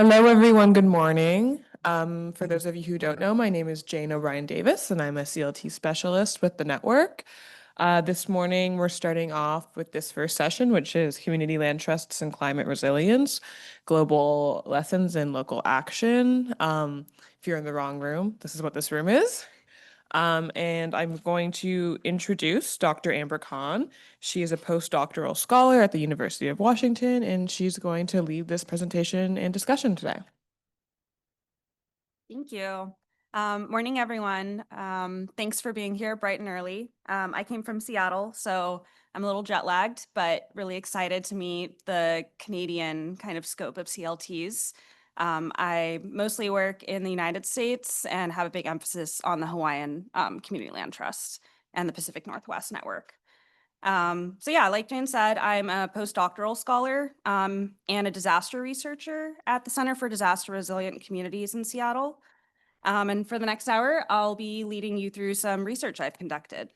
Hello, everyone. Good morning. For those of you who don't know, my name is Jane O'Brien Davis, and I'm a CLT specialist with the network. This morning, we're starting off with this first session, which is Community Land Trusts and Climate Resilience, Global Lessons in Local Action. If you're in the wrong room, this is what this room is. And I'm going to introduce Dr. Amber Khan. She is a postdoctoral scholar at the University of Washington, and she's going to lead this presentation and discussion today. Thank you. Morning, everyone. Thanks for being here bright and early. I came from Seattle, so I'm a little jet lagged, but really excited to meet the Canadian kind of scope of CLTs. I mostly work in the United States and have a big emphasis on the Hawaiian Community Land Trust and the Pacific Northwest Network. So yeah, like Jane said, I'm a postdoctoral scholar and a disaster researcher at the Center for Disaster Resilient Communities in Seattle. And for the next hour, I'll be leading you through some research I've conducted.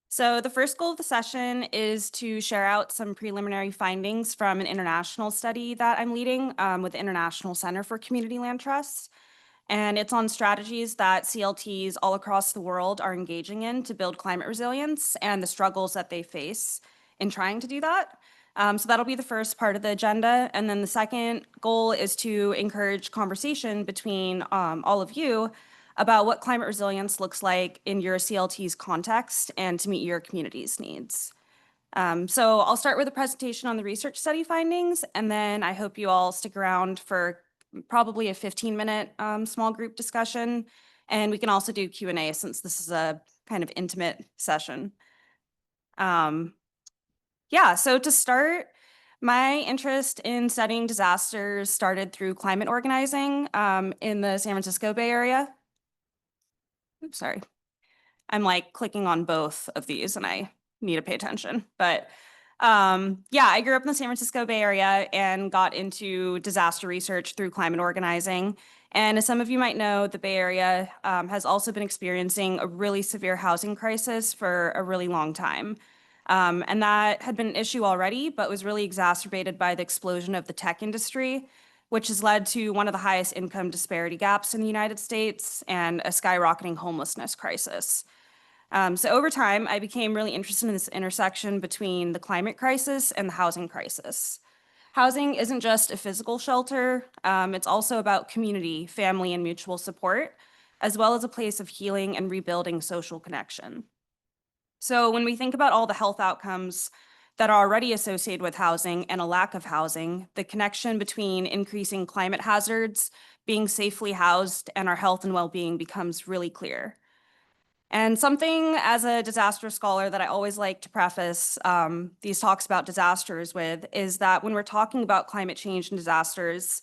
So the first goal of the session is to share out some preliminary findings from an international study that I'm leading with the International Center for Community Land Trusts. And it's on strategies that CLTs all across the world are engaging in to build climate resilience and the struggles that they face in trying to do that. So that'll be the first part of the agenda. And then the second goal is to encourage conversation between all of you about what climate resilience looks like in your CLT's context and to meet your community's needs. So I'll start with a presentation on the research study findings, and then I hope you all stick around for probably a 15-minute small group discussion. And we can also do Q&A since this is a kind of intimate session. Yeah, so to start, my interest in studying disasters started through climate organizing in the San Francisco Bay Area. Oops, sorry. I'm like clicking on both of these and I need to pay attention. But yeah, I grew up in the San Francisco Bay Area and got into disaster research through climate organizing. And as some of you might know, the Bay Area has also been experiencing a really severe housing crisis for a really long time. And that had been an issue already, but was really exacerbated by the explosion of the tech industry, which has led to one of the highest income disparity gaps in the United States and a skyrocketing homelessness crisis. So over time, I became really interested in this intersection between the climate crisis and the housing crisis. Housing isn't just a physical shelter, it's also about community, family, and mutual support, as well as a place of healing and rebuilding social connection. So when we think about all the health outcomes that are already associated with housing and a lack of housing, the connection between increasing climate hazards, being safely housed, and our health and well-being becomes really clear. And something as a disaster scholar that I always like to preface these talks about disasters with is that when we're talking about climate change and disasters,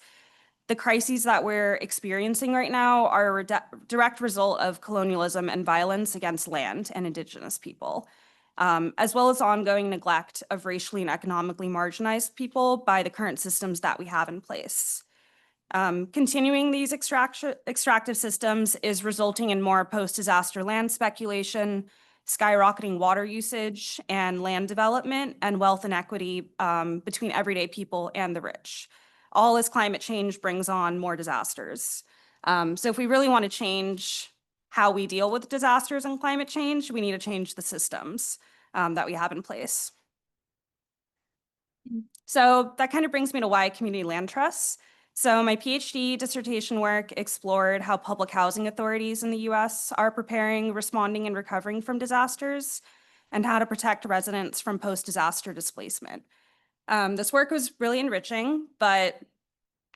the crises that we're experiencing right now are a direct result of colonialism and violence against land and Indigenous people, as well as ongoing neglect of racially and economically marginalized people by the current systems that we have in place. Continuing these extractive systems is resulting in more post-disaster land speculation, skyrocketing water usage, and land development and wealth inequity between everyday people and the rich, all as climate change brings on more disasters. So if we really want to change how we deal with disasters and climate change, we need to change the systems that we have in place. So that kind of brings me to why community land trusts. So my PhD dissertation work explored how public housing authorities in the US are preparing, responding, and recovering from disasters, and how to protect residents from post-disaster displacement. This work was really enriching, but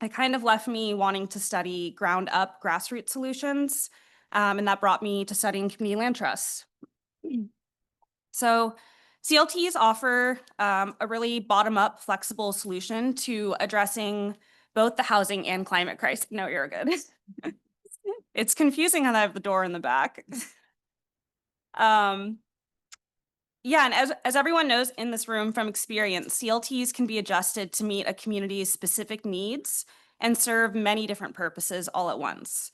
it kind of left me wanting to study ground-up grassroots solutions, and that brought me to studying community land trusts. So CLTs offer a really bottom-up flexible solution to addressing both the housing and climate crisis. No, you're good. It's confusing how I have the door in the back. Yeah, and as everyone knows in this room from experience, CLTs can be adjusted to meet a community's specific needs and serve many different purposes all at once.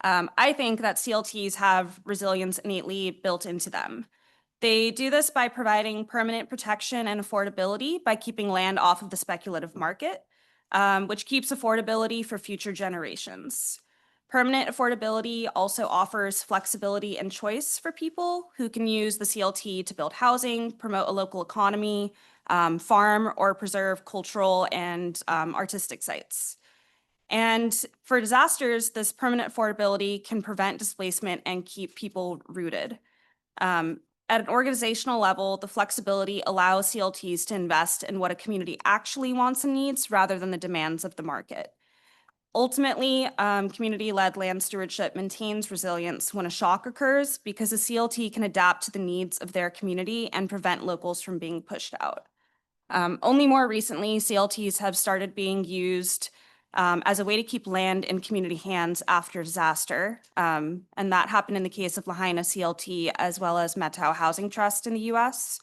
I think that CLTs have resilience innately built into them. They do this by providing permanent protection and affordability by keeping land off of the speculative market, which keeps affordability for future generations. Permanent affordability also offers flexibility and choice for people who can use the CLT to build housing, promote a local economy, farm, or preserve cultural and artistic sites. And for disasters, this permanent affordability can prevent displacement and keep people rooted. At an organizational level, the flexibility allows CLTs to invest in what a community actually wants and needs rather than the demands of the market. Ultimately, community-led land stewardship maintains resilience when a shock occurs because a CLT can adapt to the needs of their community and prevent locals from being pushed out. Only more recently, CLTs have started being used as a way to keep land in community hands after disaster. And that happened in the case of Lahaina CLT as well as Metau Housing Trust in the US.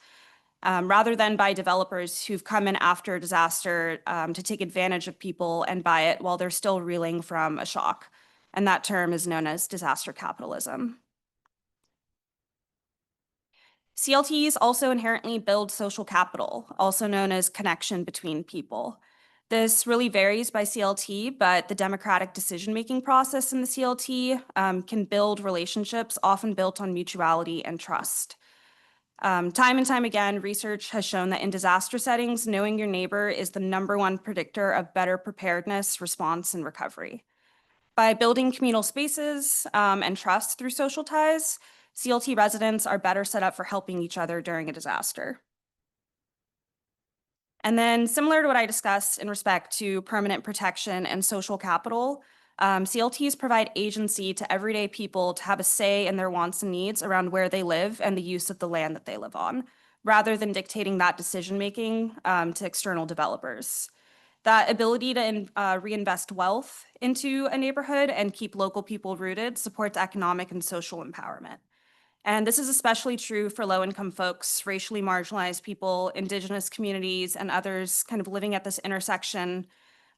Rather than by developers who've come in after a disaster to take advantage of people and buy it while they're still reeling from a shock. And that term is known as disaster capitalism. CLTs also inherently build social capital, also known as connection between people. This really varies by CLT, but the democratic decision-making process in the CLT can build relationships often built on mutuality and trust. Time and time again, research has shown that in disaster settings, knowing your neighbor is the #1 predictor of better preparedness, response, and recovery. By building communal spaces and trust through social ties, CLT residents are better set up for helping each other during a disaster. And then similar to what I discussed in respect to permanent protection and social capital, CLTs provide agency to everyday people to have a say in their wants and needs around where they live and the use of the land that they live on, rather than dictating that decision-making to external developers. That ability to reinvest wealth into a neighborhood and keep local people rooted supports economic and social empowerment. And this is especially true for low-income folks, racially marginalized people, Indigenous communities, and others kind of living at this intersection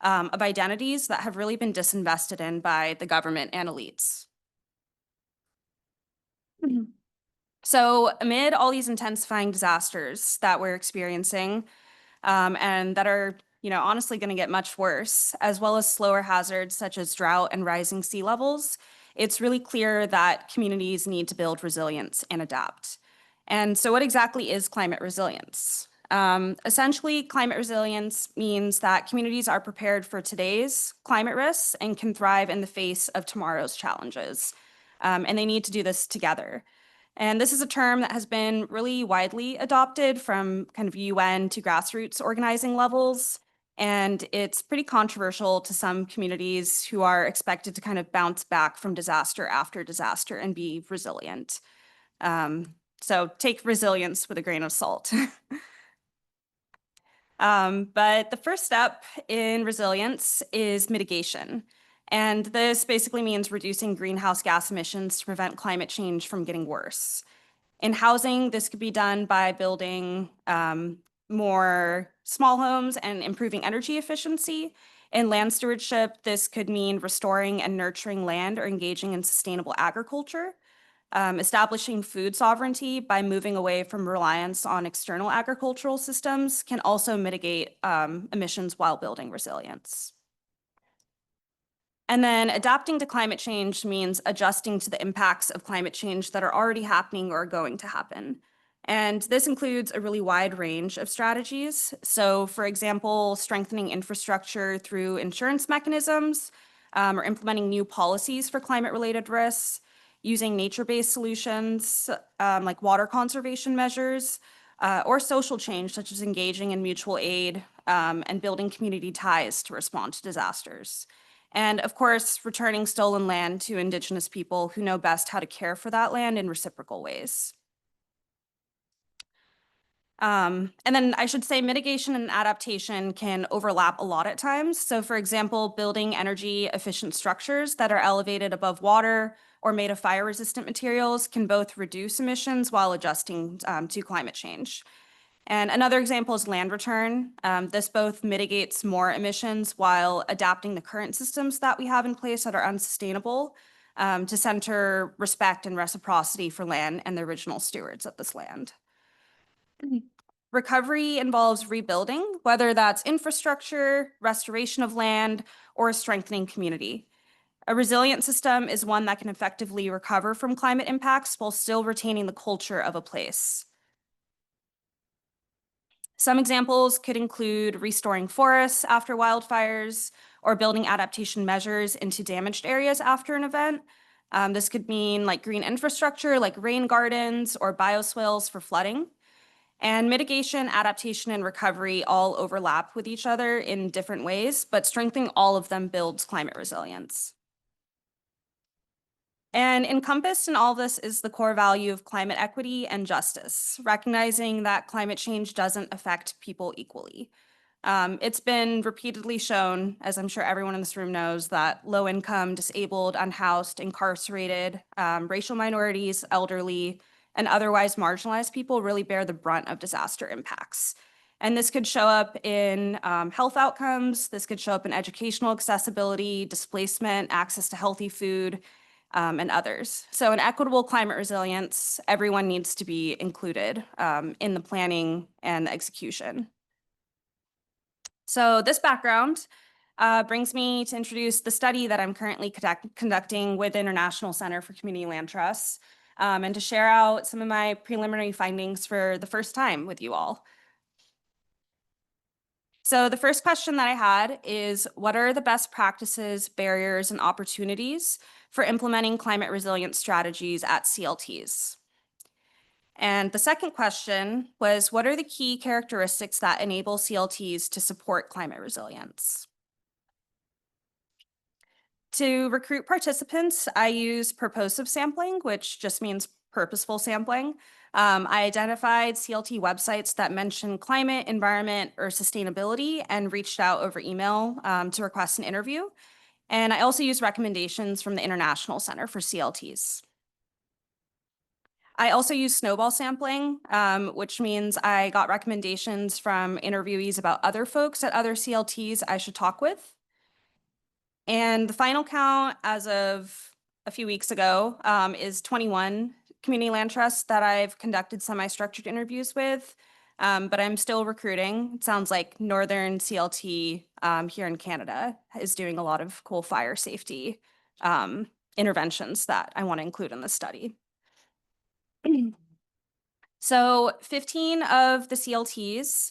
of identities that have really been disinvested in by the government and elites. Mhm. So amid all these intensifying disasters that we're experiencing, and that are, honestly going to get much worse, as well as slower hazards such as drought and rising sea levels, it's really clear that communities need to build resilience and adapt. And so what exactly is climate resilience? Essentially, climate resilience means that communities are prepared for today's climate risks and can thrive in the face of tomorrow's challenges. And they need to do this together. And this is a term that has been really widely adopted from kind of UN to grassroots organizing levels. And it's pretty controversial to some communities who are expected to kind of bounce back from disaster after disaster and be resilient. So take resilience with a grain of salt. But the first step in resilience is mitigation. And this basically means reducing greenhouse gas emissions to prevent climate change from getting worse. In housing, this could be done by building more small homes and improving energy efficiency. In land stewardship, this could mean restoring and nurturing land or engaging in sustainable agriculture. Establishing food sovereignty by moving away from reliance on external agricultural systems can also mitigate emissions while building resilience. And then adapting to climate change means adjusting to the impacts of climate change that are already happening or are going to happen. And this includes a really wide range of strategies. So for example, strengthening infrastructure through insurance mechanisms, or implementing new policies for climate-related risks, using nature-based solutions like water conservation measures, or social change such as engaging in mutual aid and building community ties to respond to disasters. And of course, returning stolen land to Indigenous people who know best how to care for that land in reciprocal ways. And then I should say mitigation and adaptation can overlap a lot at times. So for example, building energy efficient structures that are elevated above water or made of fire resistant materials can both reduce emissions while adjusting to climate change. And another example is land return. This both mitigates more emissions while adapting the current systems that we have in place that are unsustainable. to center respect and reciprocity for land and the original stewards of this land. Recovery involves rebuilding, whether that's infrastructure, restoration of land, or strengthening community. A resilient system is one that can effectively recover from climate impacts while still retaining the culture of a place. Some examples could include restoring forests after wildfires or building adaptation measures into damaged areas after an event. This could mean like green infrastructure, like rain gardens or bioswales for flooding. And mitigation, adaptation, and recovery all overlap with each other in different ways, but strengthening all of them builds climate resilience. And encompassed in all this is the core value of climate equity and justice, recognizing that climate change doesn't affect people equally. It's been repeatedly shown, as I'm sure everyone in this room knows, that low income, disabled, unhoused, incarcerated, racial minorities, elderly, and otherwise marginalized people really bear the brunt of disaster impacts. And this could show up in health outcomes, this could show up in educational accessibility, displacement, access to healthy food, and others. So in equitable climate resilience, everyone needs to be included in the planning and the execution. So this background brings me to introduce the study that I'm currently conducting with the International Center for Community Land Trusts, and to share out some of my preliminary findings for the first time with you all. So the first question that I had is, what are the best practices, barriers, and opportunities for implementing climate resilience strategies at CLTs? And the second question was, what are the key characteristics that enable CLTs to support climate resilience? To recruit participants, I use purposive sampling, which just means purposeful sampling. I identified CLT websites that mention climate, environment, or sustainability and reached out over email to request an interview. And I also use recommendations from the International Center for CLTs. I also use snowball sampling, which means I got recommendations from interviewees about other folks at other CLTs I should talk with. And the final count as of a few weeks ago is 21 community land trusts that I've conducted semi-structured interviews with, but I'm still recruiting. It sounds like Northern CLT here in Canada is doing a lot of cool fire safety interventions that I want to include in the study. So 15 of the CLTs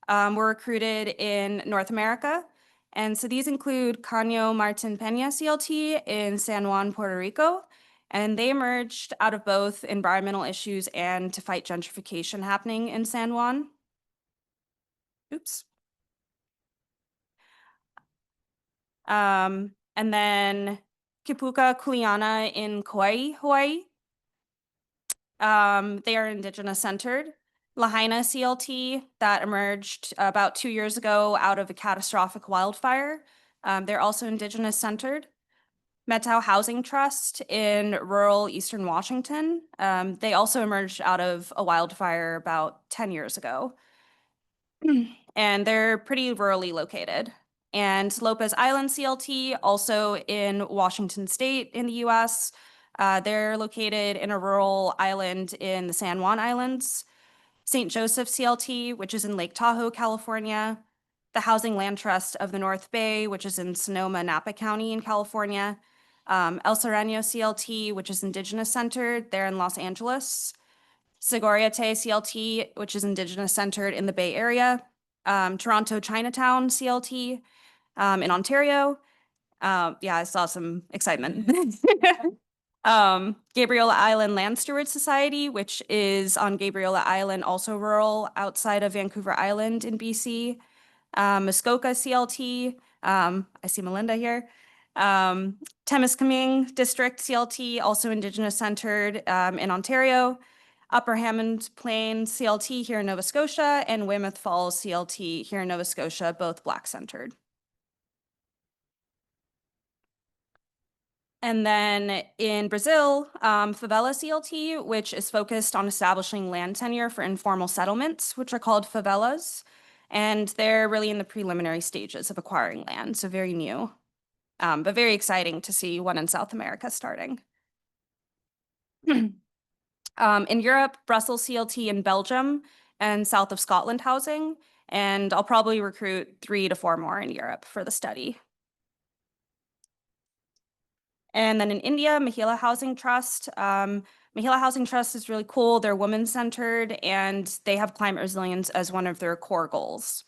were recruited in North America. And so these include Caño Martin Peña CLT in San Juan, Puerto Rico. And they emerged out of both environmental issues and to fight gentrification happening in San Juan. Oops. And then Kipuka Kuleana in Kauai, Hawaii. They are Indigenous centered. Lahaina CLT that emerged about 2 years ago out of a catastrophic wildfire. They're also Indigenous centered. Metau Housing Trust in rural Eastern Washington. They also emerged out of a wildfire about 10 years ago. And they're pretty rurally located. And Lopez Island CLT, also in Washington State in the US. They're located in a rural island in the San Juan Islands. St. Joseph CLT, which is in Lake Tahoe, California. The Housing Land Trust of the North Bay, which is in Sonoma, Napa County in California. El Sereno CLT, which is Indigenous centered, there in Los Angeles. Sigoriate CLT, which is Indigenous centered in the Bay Area. Toronto Chinatown CLT in Ontario. Yeah, I saw some excitement. Gabriola Island Land Steward Society, which is on Gabriola Island, also rural outside of Vancouver Island in BC. Muskoka CLT, I see Melinda here. Temiskaming District CLT, also Indigenous centered in Ontario. Upper Hammond Plain CLT here in Nova Scotia, and Weymouth Falls CLT here in Nova Scotia, both Black centered. And then in Brazil, Favela CLT, which is focused on establishing land tenure for informal settlements, which are called favelas. And they're really in the preliminary stages of acquiring land, so very new. but very exciting to see one in South America starting. In Europe, Brussels CLT in Belgium and south of Scotland housing, and I'll probably recruit 3 to 4 more in Europe for the study. And then in India, Mahila Housing Trust. Mahila Housing Trust is really cool. They're women-centered, and they have climate resilience as one of their core goals.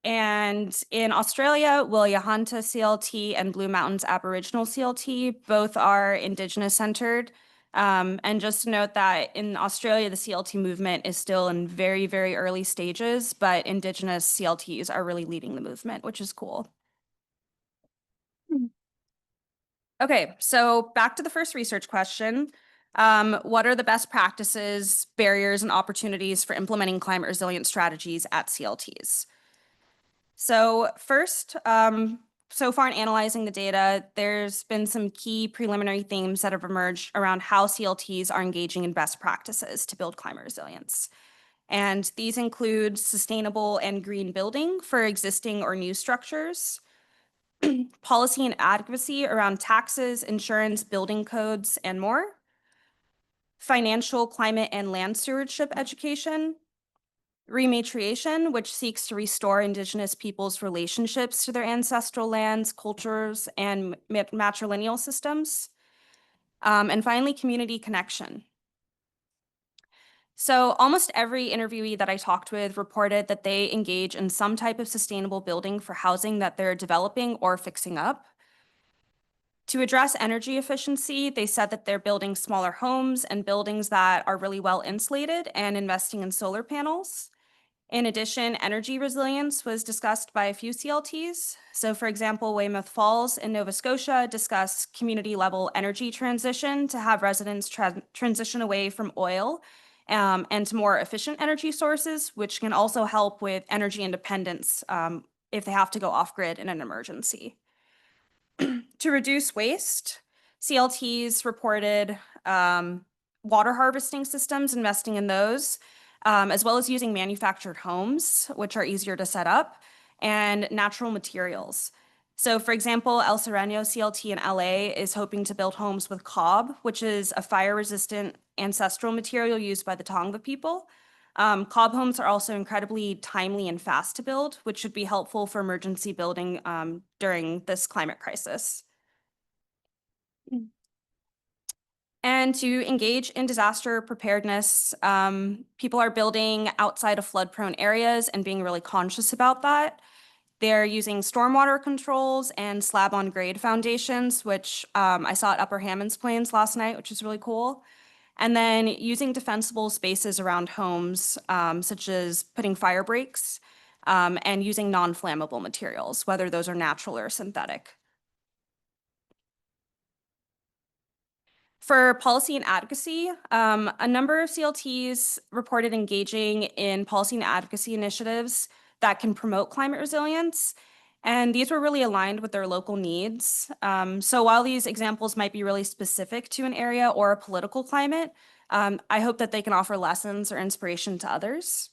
And in Australia, Willahanta CLT and Blue Mountains Aboriginal CLT both are Indigenous centered. And just to note that in Australia, the CLT movement is still in very, very early stages, but Indigenous CLTs are really leading the movement, which is cool. Okay, so back to the first research question. What are the best practices, barriers, and opportunities for implementing climate resilient strategies at CLTs? So first, so far in analyzing the data, there's been some key preliminary themes that have emerged around how CLTs are engaging in best practices to build climate resilience. And these include sustainable and green building for existing or new structures, policy and advocacy around taxes, insurance, building codes, and more, financial, climate, and land stewardship education, rematriation, which seeks to restore Indigenous peoples' relationships to their ancestral lands, cultures, and matrilineal systems. And finally, community connection. So almost every interviewee that I talked with reported that they engage in some type of sustainable building for housing that they're developing or fixing up. To address energy efficiency, they said that they're building smaller homes and buildings that are really well insulated and investing in solar panels. In addition, energy resilience was discussed by a few CLTs. So for example, Weymouth Falls in Nova Scotia discussed community level energy transition to have residents transition away from oil and to more efficient energy sources, which can also help with energy independence if they have to go off grid in an emergency. To reduce waste, CLTs reported water harvesting systems, investing in those, as well as using manufactured homes, which are easier to set up, and natural materials. So for example, El Sereno CLT in LA is hoping to build homes with cob, which is a fire-resistant ancestral material used by the Tongva people. Cob homes are also incredibly timely and fast to build, which should be helpful for emergency building during this climate crisis. And to engage in disaster preparedness, people are building outside of flood-prone areas and being really conscious about that. They're using stormwater controls and slab-on-grade foundations, which I saw at Upper Hammonds Plains last night, which is really cool. And then using defensible spaces around homes, such as putting fire breaks and using non-flammable materials, whether those are natural or synthetic. For policy and advocacy, a number of CLTs reported engaging in policy and advocacy initiatives that can promote climate resilience, and these were really aligned with their local needs. So while these examples might be really specific to an area or a political climate, I hope that they can offer lessons or inspiration to others.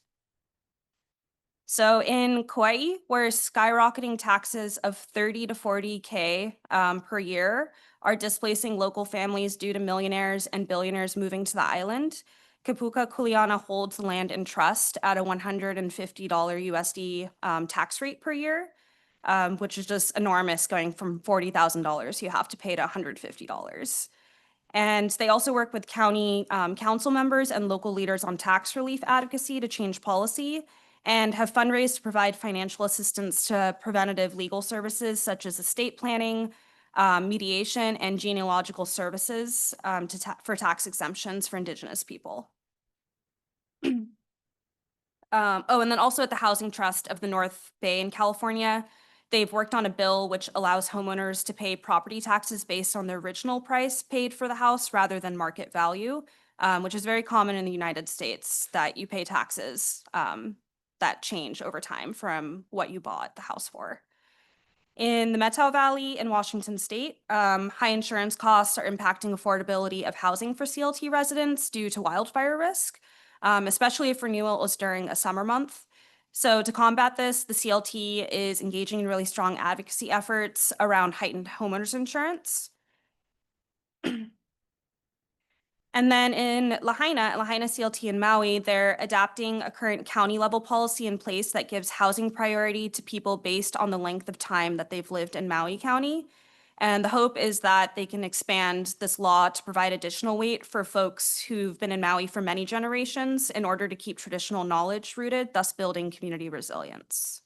So in Kauai, where skyrocketing taxes of 30 to 40K per year are displacing local families due to millionaires and billionaires moving to the island, Kapuka Kuleana holds the land in trust at a $150 USD tax rate per year, which is just enormous, going from $40,000 you have to pay to $150. And they also work with county council members and local leaders on tax relief advocacy to change policy, and have fundraised to provide financial assistance to preventative legal services such as estate planning, mediation, and genealogical services for tax exemptions for Indigenous people. Oh, and then also at the Housing Trust of the North Bay in California, they've worked on a bill which allows homeowners to pay property taxes based on the original price paid for the house rather than market value, which is very common in the United States, that you pay taxes that change over time from what you bought the house for. In the Methow Valley in Washington State, high insurance costs are impacting affordability of housing for CLT residents due to wildfire risk, especially if renewal is during a summer month. So to combat this, the CLT is engaging in really strong advocacy efforts around heightened homeowners insurance. And then in Lahaina CLT in Maui, they're adapting a current county level policy in place that gives housing priority to people based on the length of time that they've lived in Maui County. And the hope is that they can expand this law to provide additional weight for folks who've been in Maui for many generations in order to keep traditional knowledge rooted, thus building community resilience.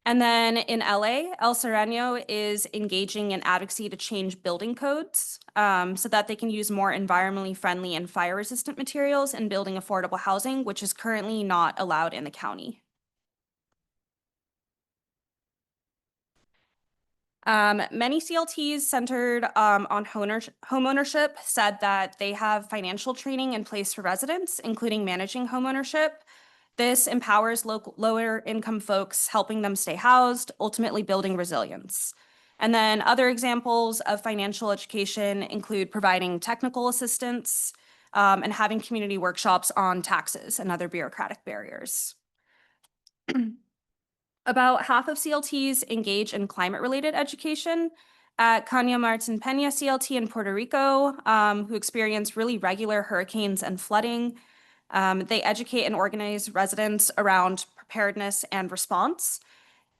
And then in LA, El Sereno is engaging in advocacy to change building codes so that they can use more environmentally friendly and fire resistant materials in building affordable housing, which is currently not allowed in the county. Many CLTs centered on homeownership said that they have financial training in place for residents, including managing homeownership. This empowers lower income folks, helping them stay housed, ultimately building resilience. And then other examples of financial education include providing technical assistance and having community workshops on taxes and other bureaucratic barriers. About half of CLTs engage in climate-related education. At Caña Martin Peña CLT in Puerto Rico, who experience really regular hurricanes and flooding. They educate and organize residents around preparedness and response.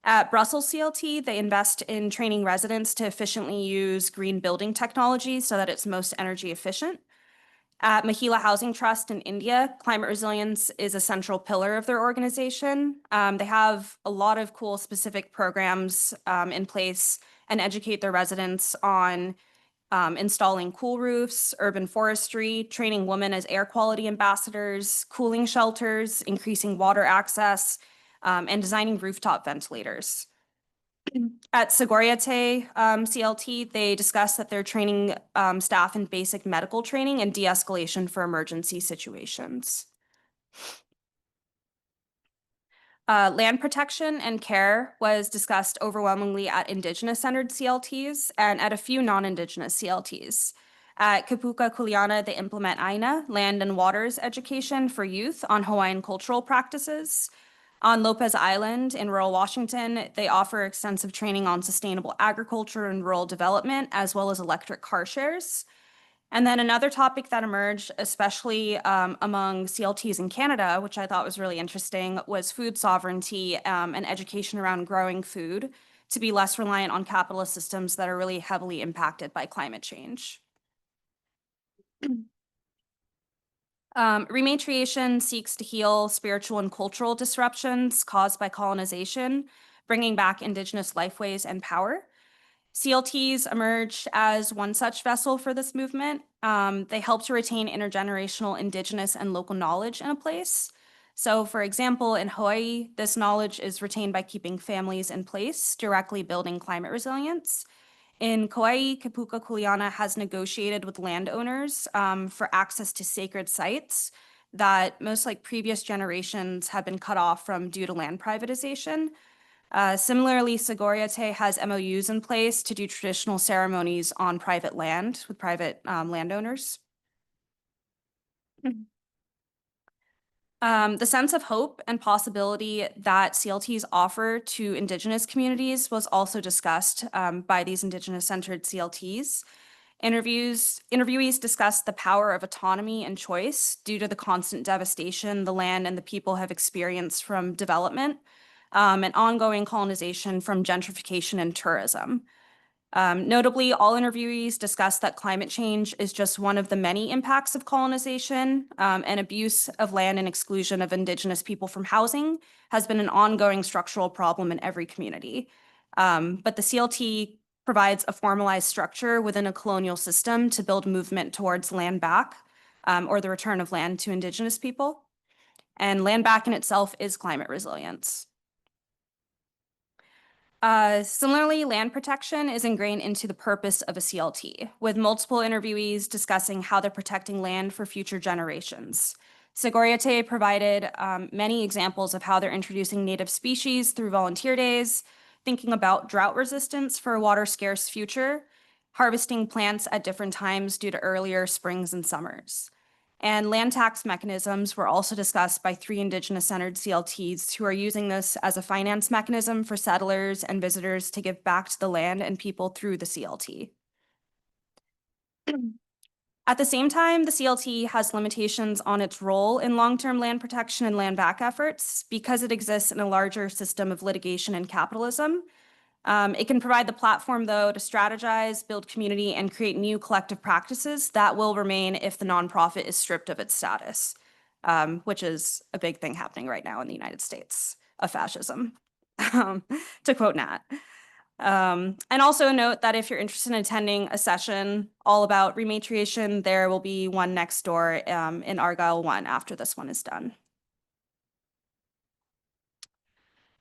At Brussels CLT, they invest in training residents to efficiently use green building technology so that it's most energy efficient. At Mahila Housing Trust in India, climate resilience is a central pillar of their organization. They have a lot of cool specific programs in place and educate their residents on installing cool roofs, urban forestry, training women as air quality ambassadors, cooling shelters, increasing water access, and designing rooftop ventilators. At Sigoriate CLT, they discuss that they're training staff in basic medical training and de-escalation for emergency situations. Land protection and care was discussed overwhelmingly at Indigenous-centered CLTs and at a few non-Indigenous CLTs. At Kapuka Kuleana, they implement AINA, Land and Waters Education for Youth on Hawaiian cultural practices. On Lopez Island in rural Washington, they offer extensive training on sustainable agriculture and rural development, as well as electric car shares. And then another topic that emerged, especially among CLTs in Canada, which I thought was really interesting, was food sovereignty and education around growing food to be less reliant on capitalist systems that are really heavily impacted by climate change. Rematriation seeks to heal spiritual and cultural disruptions caused by colonization, bringing back Indigenous lifeways and power. CLTs emerge as one such vessel for this movement. They help to retain intergenerational Indigenous and local knowledge in a place. So, for example, in Hawaii, this knowledge is retained by keeping families in place, directly building climate resilience. In Kauai, Kapuka Kuleana has negotiated with landowners for access to sacred sites that most like previous generations have been cut off from due to land privatization. Similarly, Sigoriate has MOUs in place to do traditional ceremonies on private land with private landowners. The sense of hope and possibility that CLTs offer to Indigenous communities was also discussed by these Indigenous-centered CLTs. Interviewees discussed the power of autonomy and choice due to the constant devastation the land and the people have experienced from development and ongoing colonization from gentrification and tourism. Notably, all interviewees discussed that climate change is just one of the many impacts of colonization, and abuse of land and exclusion of Indigenous people from housing has been an ongoing structural problem in every community. But the CLT provides a formalized structure within a colonial system to build movement towards land back, or the return of land to Indigenous people. And land back in itself is climate resilience. Similarly, land protection is ingrained into the purpose of a CLT, with multiple interviewees discussing how they're protecting land for future generations. Sigoriate provided many examples of how they're introducing native species through volunteer days, thinking about drought resistance for a water-scarce future, harvesting plants at different times due to earlier springs and summers. And land tax mechanisms were also discussed by 3 Indigenous-centered CLTs who are using this as a finance mechanism for settlers and visitors to give back to the land and people through the CLT. At the same time, the CLT has limitations on its role in long-term land protection and land back efforts because it exists in a larger system of litigation and capitalism. It can provide the platform, though, to strategize, build community, and create new collective practices that will remain if the nonprofit is stripped of its status, which is a big thing happening right now in the United States of fascism, to quote Nat. And also note that if you're interested in attending a session all about rematriation, there will be one next door in Argyle 1 after this one is done.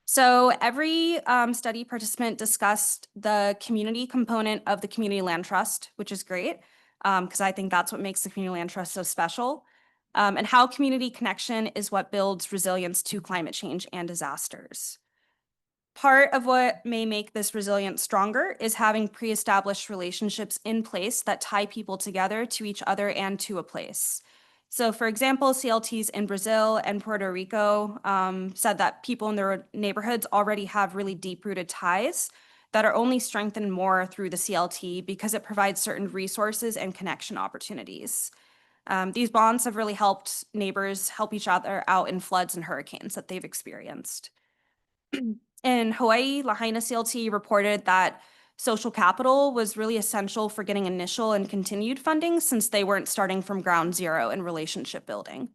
So every study participant discussed the community component of the Community Land Trust, which is great, because I think that's what makes the Community Land Trust so special, and how community connection is what builds resilience to climate change and disasters. Part of what may make this resilience stronger is having pre-established relationships in place that tie people together to each other and to a place. So for example, CLTs in Brazil and Puerto Rico said that people in their neighborhoods already have really deep-rooted ties that are only strengthened more through the CLT because it provides certain resources and connection opportunities. These bonds have really helped neighbors help each other out in floods and hurricanes that they've experienced. In Hawaii, Lahaina CLT reported that social capital was really essential for getting initial and continued funding since they weren't starting from ground zero in relationship building.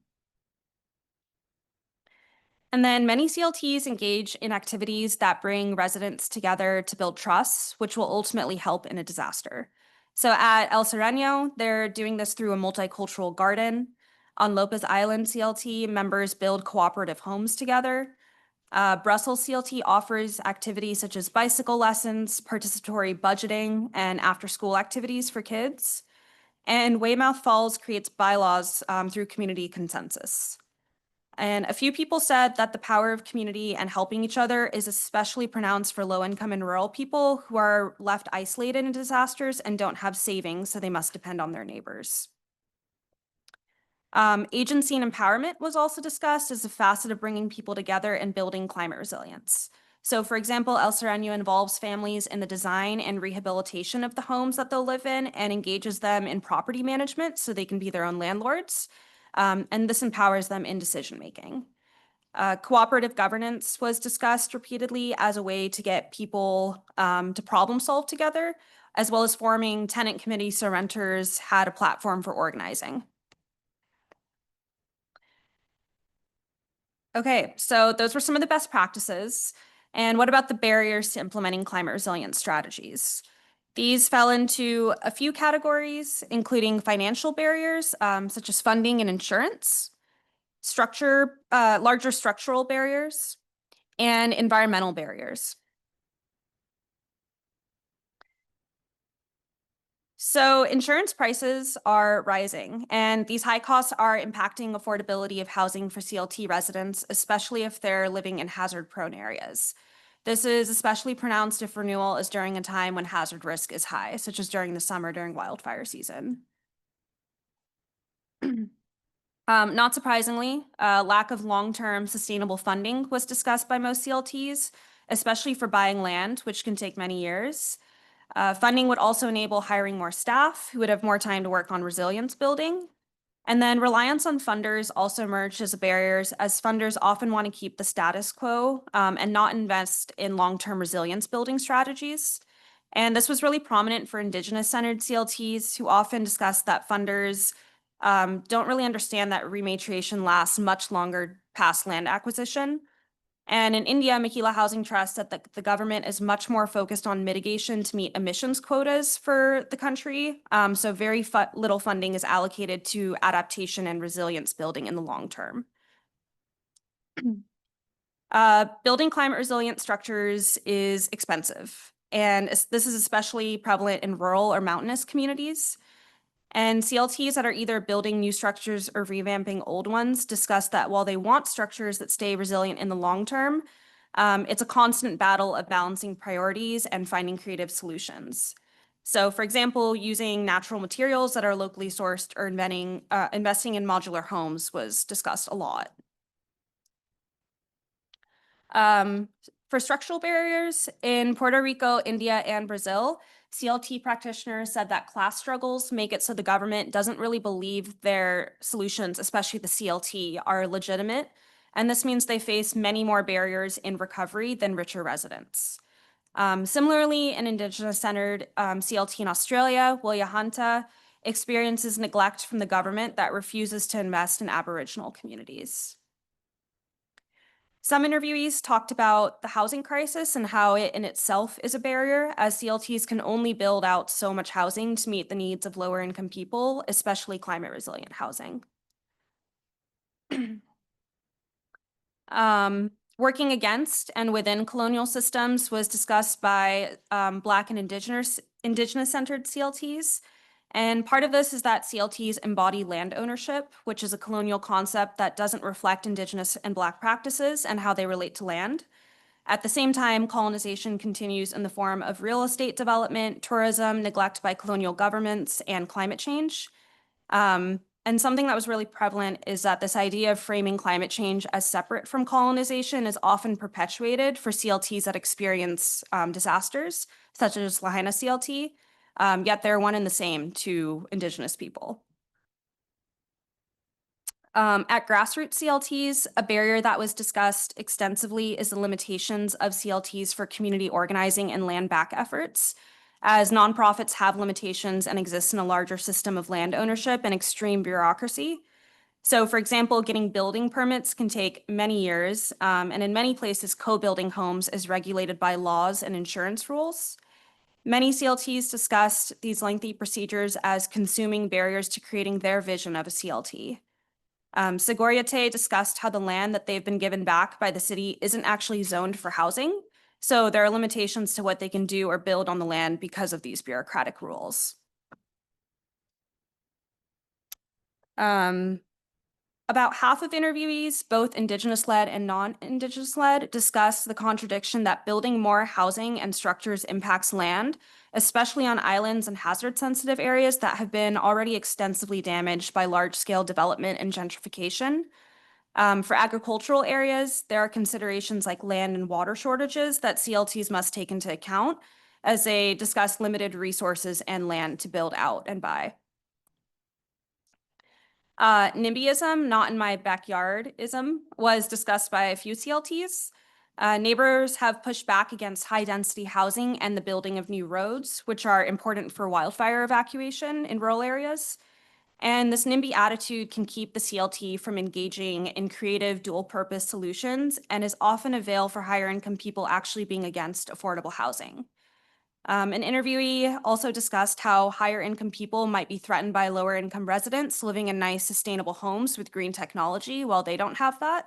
And then many CLTs engage in activities that bring residents together to build trust, which will ultimately help in a disaster. So at El Sereno, they're doing this through a multicultural garden. On Lopez Island CLT, members build cooperative homes together. Brussels CLT offers activities such as bicycle lessons, participatory budgeting, and after-school activities for kids. And Weymouth Falls creates bylaws through community consensus. And a few people said that the power of community and helping each other is especially pronounced for low-income and rural people who are left isolated in disasters and don't have savings, so they must depend on their neighbors. Agency and empowerment was also discussed as a facet of bringing people together and building climate resilience. So for example, El Sereno involves families in the design and rehabilitation of the homes that they'll live in and engages them in property management so they can be their own landlords. And this empowers them in decision-making. Cooperative governance was discussed repeatedly as a way to get people to problem solve together, as well as forming tenant committees so renters had a platform for organizing. Okay, so those were some of the best practices. And what about the barriers to implementing climate resilience strategies? These fell into a few categories, including financial barriers, such as funding and insurance, larger structural barriers, and environmental barriers. So insurance prices are rising, and these high costs are impacting affordability of housing for CLT residents, especially if they're living in hazard-prone areas. This is especially pronounced if renewal is during a time when hazard risk is high, such as during the summer during wildfire season. Not surprisingly, lack of long-term sustainable funding was discussed by most CLTs, especially for buying land, which can take many years. Funding would also enable hiring more staff who would have more time to work on resilience building. And then reliance on funders also emerged as a barrier, as funders often want to keep the status quo and not invest in long-term resilience building strategies. And this was really prominent for Indigenous-centered CLTs who often discuss that funders don't really understand that rematriation lasts much longer past land acquisition. And in India, Mahila Housing Trust said that the government is much more focused on mitigation to meet emissions quotas for the country. So very little funding is allocated to adaptation and resilience building in the long term. Building climate resilient structures is expensive. And this is especially prevalent in rural or mountainous communities. And CLTs that are either building new structures or revamping old ones discuss that while they want structures that stay resilient in the long term, it's a constant battle of balancing priorities and finding creative solutions. So, for example, using natural materials that are locally sourced or investing in modular homes was discussed a lot. Um, for structural barriers in Puerto Rico, India, and Brazil, CLT practitioners said that class struggles make it so the government doesn't really believe their solutions, especially the CLT, are legitimate. And this means they face many more barriers in recovery than richer residents. Similarly, an Indigenous-centered CLT in Australia, Williahunta, experiences neglect from the government that refuses to invest in Aboriginal communities. Some interviewees talked about the housing crisis and how it in itself is a barrier, as CLTs can only build out so much housing to meet the needs of lower income people, especially climate resilient housing. Working against and within colonial systems was discussed by Black and Indigenous-centered CLTs. And part of this is that CLTs embody land ownership, which is a colonial concept that doesn't reflect Indigenous and Black practices and how they relate to land. At the same time, colonization continues in the form of real estate development, tourism, neglect by colonial governments, and climate change. And something that was really prevalent is that this idea of framing climate change as separate from colonization is often perpetuated for CLTs that experience disasters, such as Lahaina CLT, yet they're one and the same to Indigenous people. At grassroots CLTs, a barrier that was discussed extensively is the limitations of CLTs for community organizing and land back efforts, as nonprofits have limitations and exist in a larger system of land ownership and extreme bureaucracy. So, for example, getting building permits can take many years, and in many places, co-building homes is regulated by laws and insurance rules. Many CLTs discussed these lengthy procedures as consuming barriers to creating their vision of a CLT. Segoriate discussed how the land that they've been given back by the city isn't actually zoned for housing, so there are limitations to what they can do or build on the land because of these bureaucratic rules. About half of interviewees, both Indigenous-led and non-Indigenous-led, discussed the contradiction that building more housing and structures impacts land, especially on islands and hazard-sensitive areas that have been already extensively damaged by large-scale development and gentrification. For agricultural areas, there are considerations like land and water shortages that CLTs must take into account as they discuss limited resources and land to build out and buy. NIMBYism, not in my backyardism, was discussed by a few CLTs. Neighbors have pushed back against high-density housing and the building of new roads, which are important for wildfire evacuation in rural areas. And this NIMBY attitude can keep the CLT from engaging in creative dual-purpose solutions and is often a veil for higher-income people actually being against affordable housing. An interviewee also discussed how higher-income people might be threatened by lower-income residents living in nice, sustainable homes with green technology while they don't have that.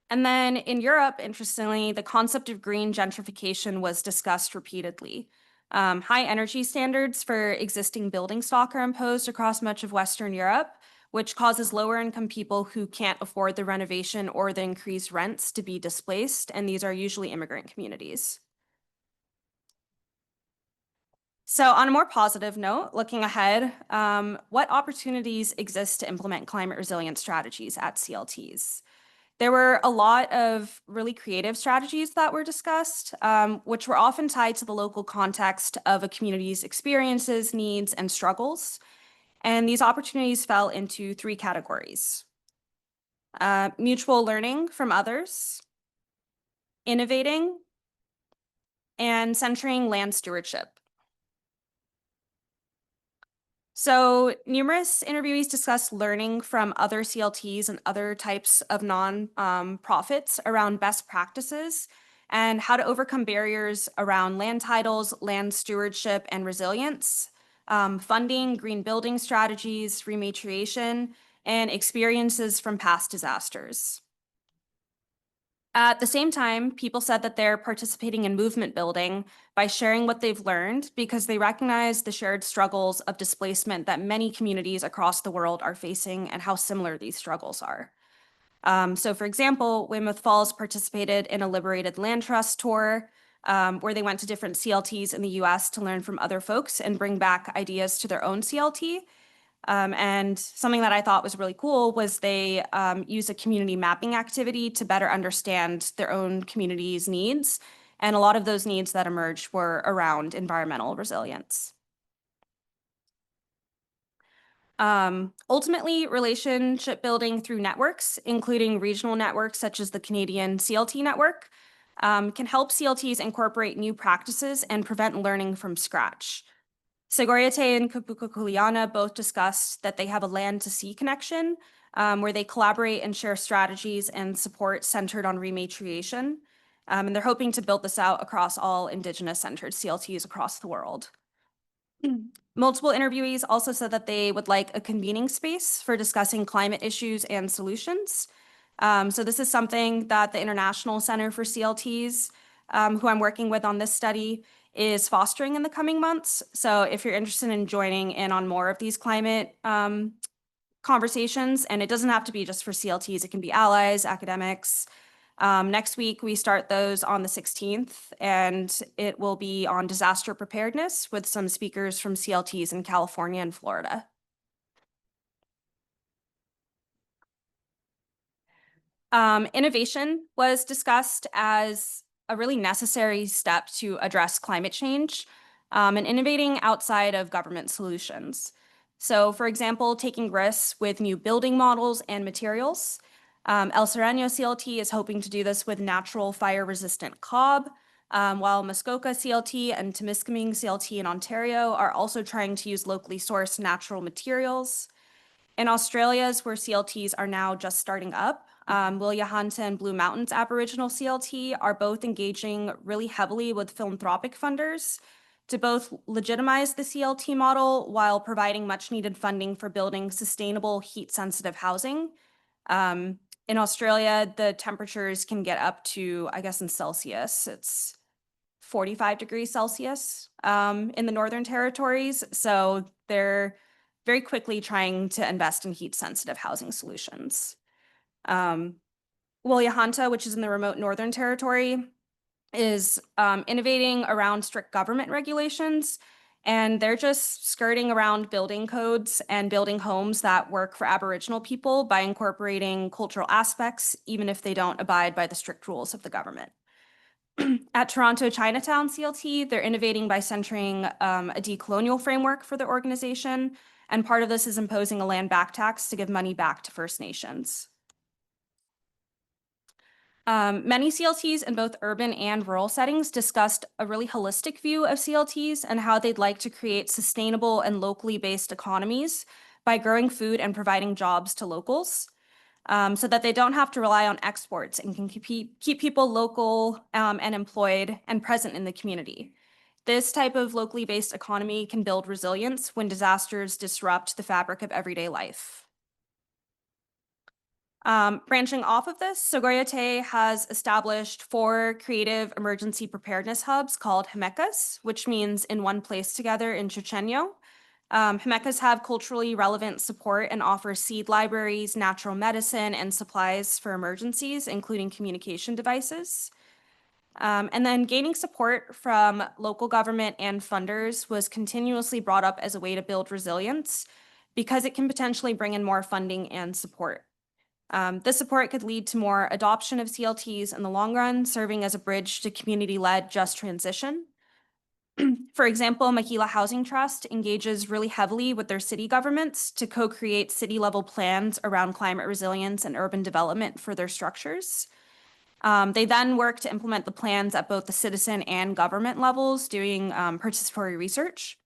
And then in Europe, interestingly, the concept of green gentrification was discussed repeatedly. High energy standards for existing building stock are imposed across much of Western Europe, which causes lower income people who can't afford the renovation or the increased rents to be displaced, and these are usually immigrant communities. So on a more positive note, looking ahead, what opportunities exist to implement climate resilient strategies at CLTs? There were a lot of really creative strategies that were discussed, which were often tied to the local context of a community's experiences, needs, and struggles. And these opportunities fell into three categories: mutual learning from others, innovating, and centering land stewardship. So numerous interviewees discussed learning from other CLTs and other types of non-profits around best practices and how to overcome barriers around land titles, land stewardship, and resilience, funding, green building strategies, rematriation, and experiences from past disasters. At the same time, people said that they're participating in movement building by sharing what they've learned because they recognize the shared struggles of displacement that many communities across the world are facing and how similar these struggles are. So for example, Weymouth Falls participated in a liberated land trust tour. where they went to different CLTs in the US to learn from other folks and bring back ideas to their own CLT. And something that I thought was really cool was they use a community mapping activity to better understand their own community's needs. And a lot of those needs that emerged were around environmental resilience. Ultimately, relationship building through networks, including regional networks such as the Canadian CLT network, can help CLTs incorporate new practices and prevent learning from scratch. Segoriate and Kupukukuliana both discussed that they have a land to sea connection where they collaborate and share strategies and support centered on rematriation. And they're hoping to build this out across all Indigenous-centered CLTs across the world. Multiple interviewees also said that they would like a convening space for discussing climate issues and solutions. So this is something that the International Center for CLTs, who I'm working with on this study, is fostering in the coming months. So if you're interested in joining in on more of these climate conversations, and it doesn't have to be just for CLTs, it can be allies, academics. Next week, we start those on the 16th, and it will be on disaster preparedness with some speakers from CLTs in California and Florida. Innovation was discussed as a really necessary step to address climate change and innovating outside of government solutions. So, for example, taking risks with new building models and materials. El Sereno CLT is hoping to do this with natural fire-resistant cob, while Muskoka CLT and Temiskaming CLT in Ontario are also trying to use locally sourced natural materials. In Australia's, where CLTs are now just starting up, Willahanta and Blue Mountains Aboriginal CLT are both engaging really heavily with philanthropic funders to both legitimize the CLT model while providing much needed funding for building sustainable heat-sensitive housing. In Australia, the temperatures can get up to, I guess in Celsius, it's 45 degrees Celsius in the Northern Territories. So they're very quickly trying to invest in heat-sensitive housing solutions. Willahanta, which is in the remote Northern Territory, is innovating around strict government regulations, and they're just skirting around building codes and building homes that work for Aboriginal people by incorporating cultural aspects, even if they don't abide by the strict rules of the government. At Toronto Chinatown CLT, they're innovating by centering a decolonial framework for the organization, and part of this is imposing a land back tax to give money back to First Nations. Many CLTs in both urban and rural settings discussed a really holistic view of CLTs and how they'd like to create sustainable and locally based economies by growing food and providing jobs to locals, so that they don't have to rely on exports and can keep people local and employed and present in the community. This type of locally based economy can build resilience when disasters disrupt the fabric of everyday life. Branching off of this, Sogoyate has established 4 creative emergency preparedness hubs called Himecas, which means in one place together in Chochenyo. Himecas have culturally relevant support and offer seed libraries, natural medicine, and supplies for emergencies, including communication devices. And then gaining support from local government and funders was continuously brought up as a way to build resilience because it can potentially bring in more funding and support. This support could lead to more adoption of CLTs in the long run, serving as a bridge to community-led just transition. For example, Makila Housing Trust engages really heavily with their city governments to co-create city-level plans around climate resilience and urban development for their structures. They then work to implement the plans at both the citizen and government levels, doing participatory research.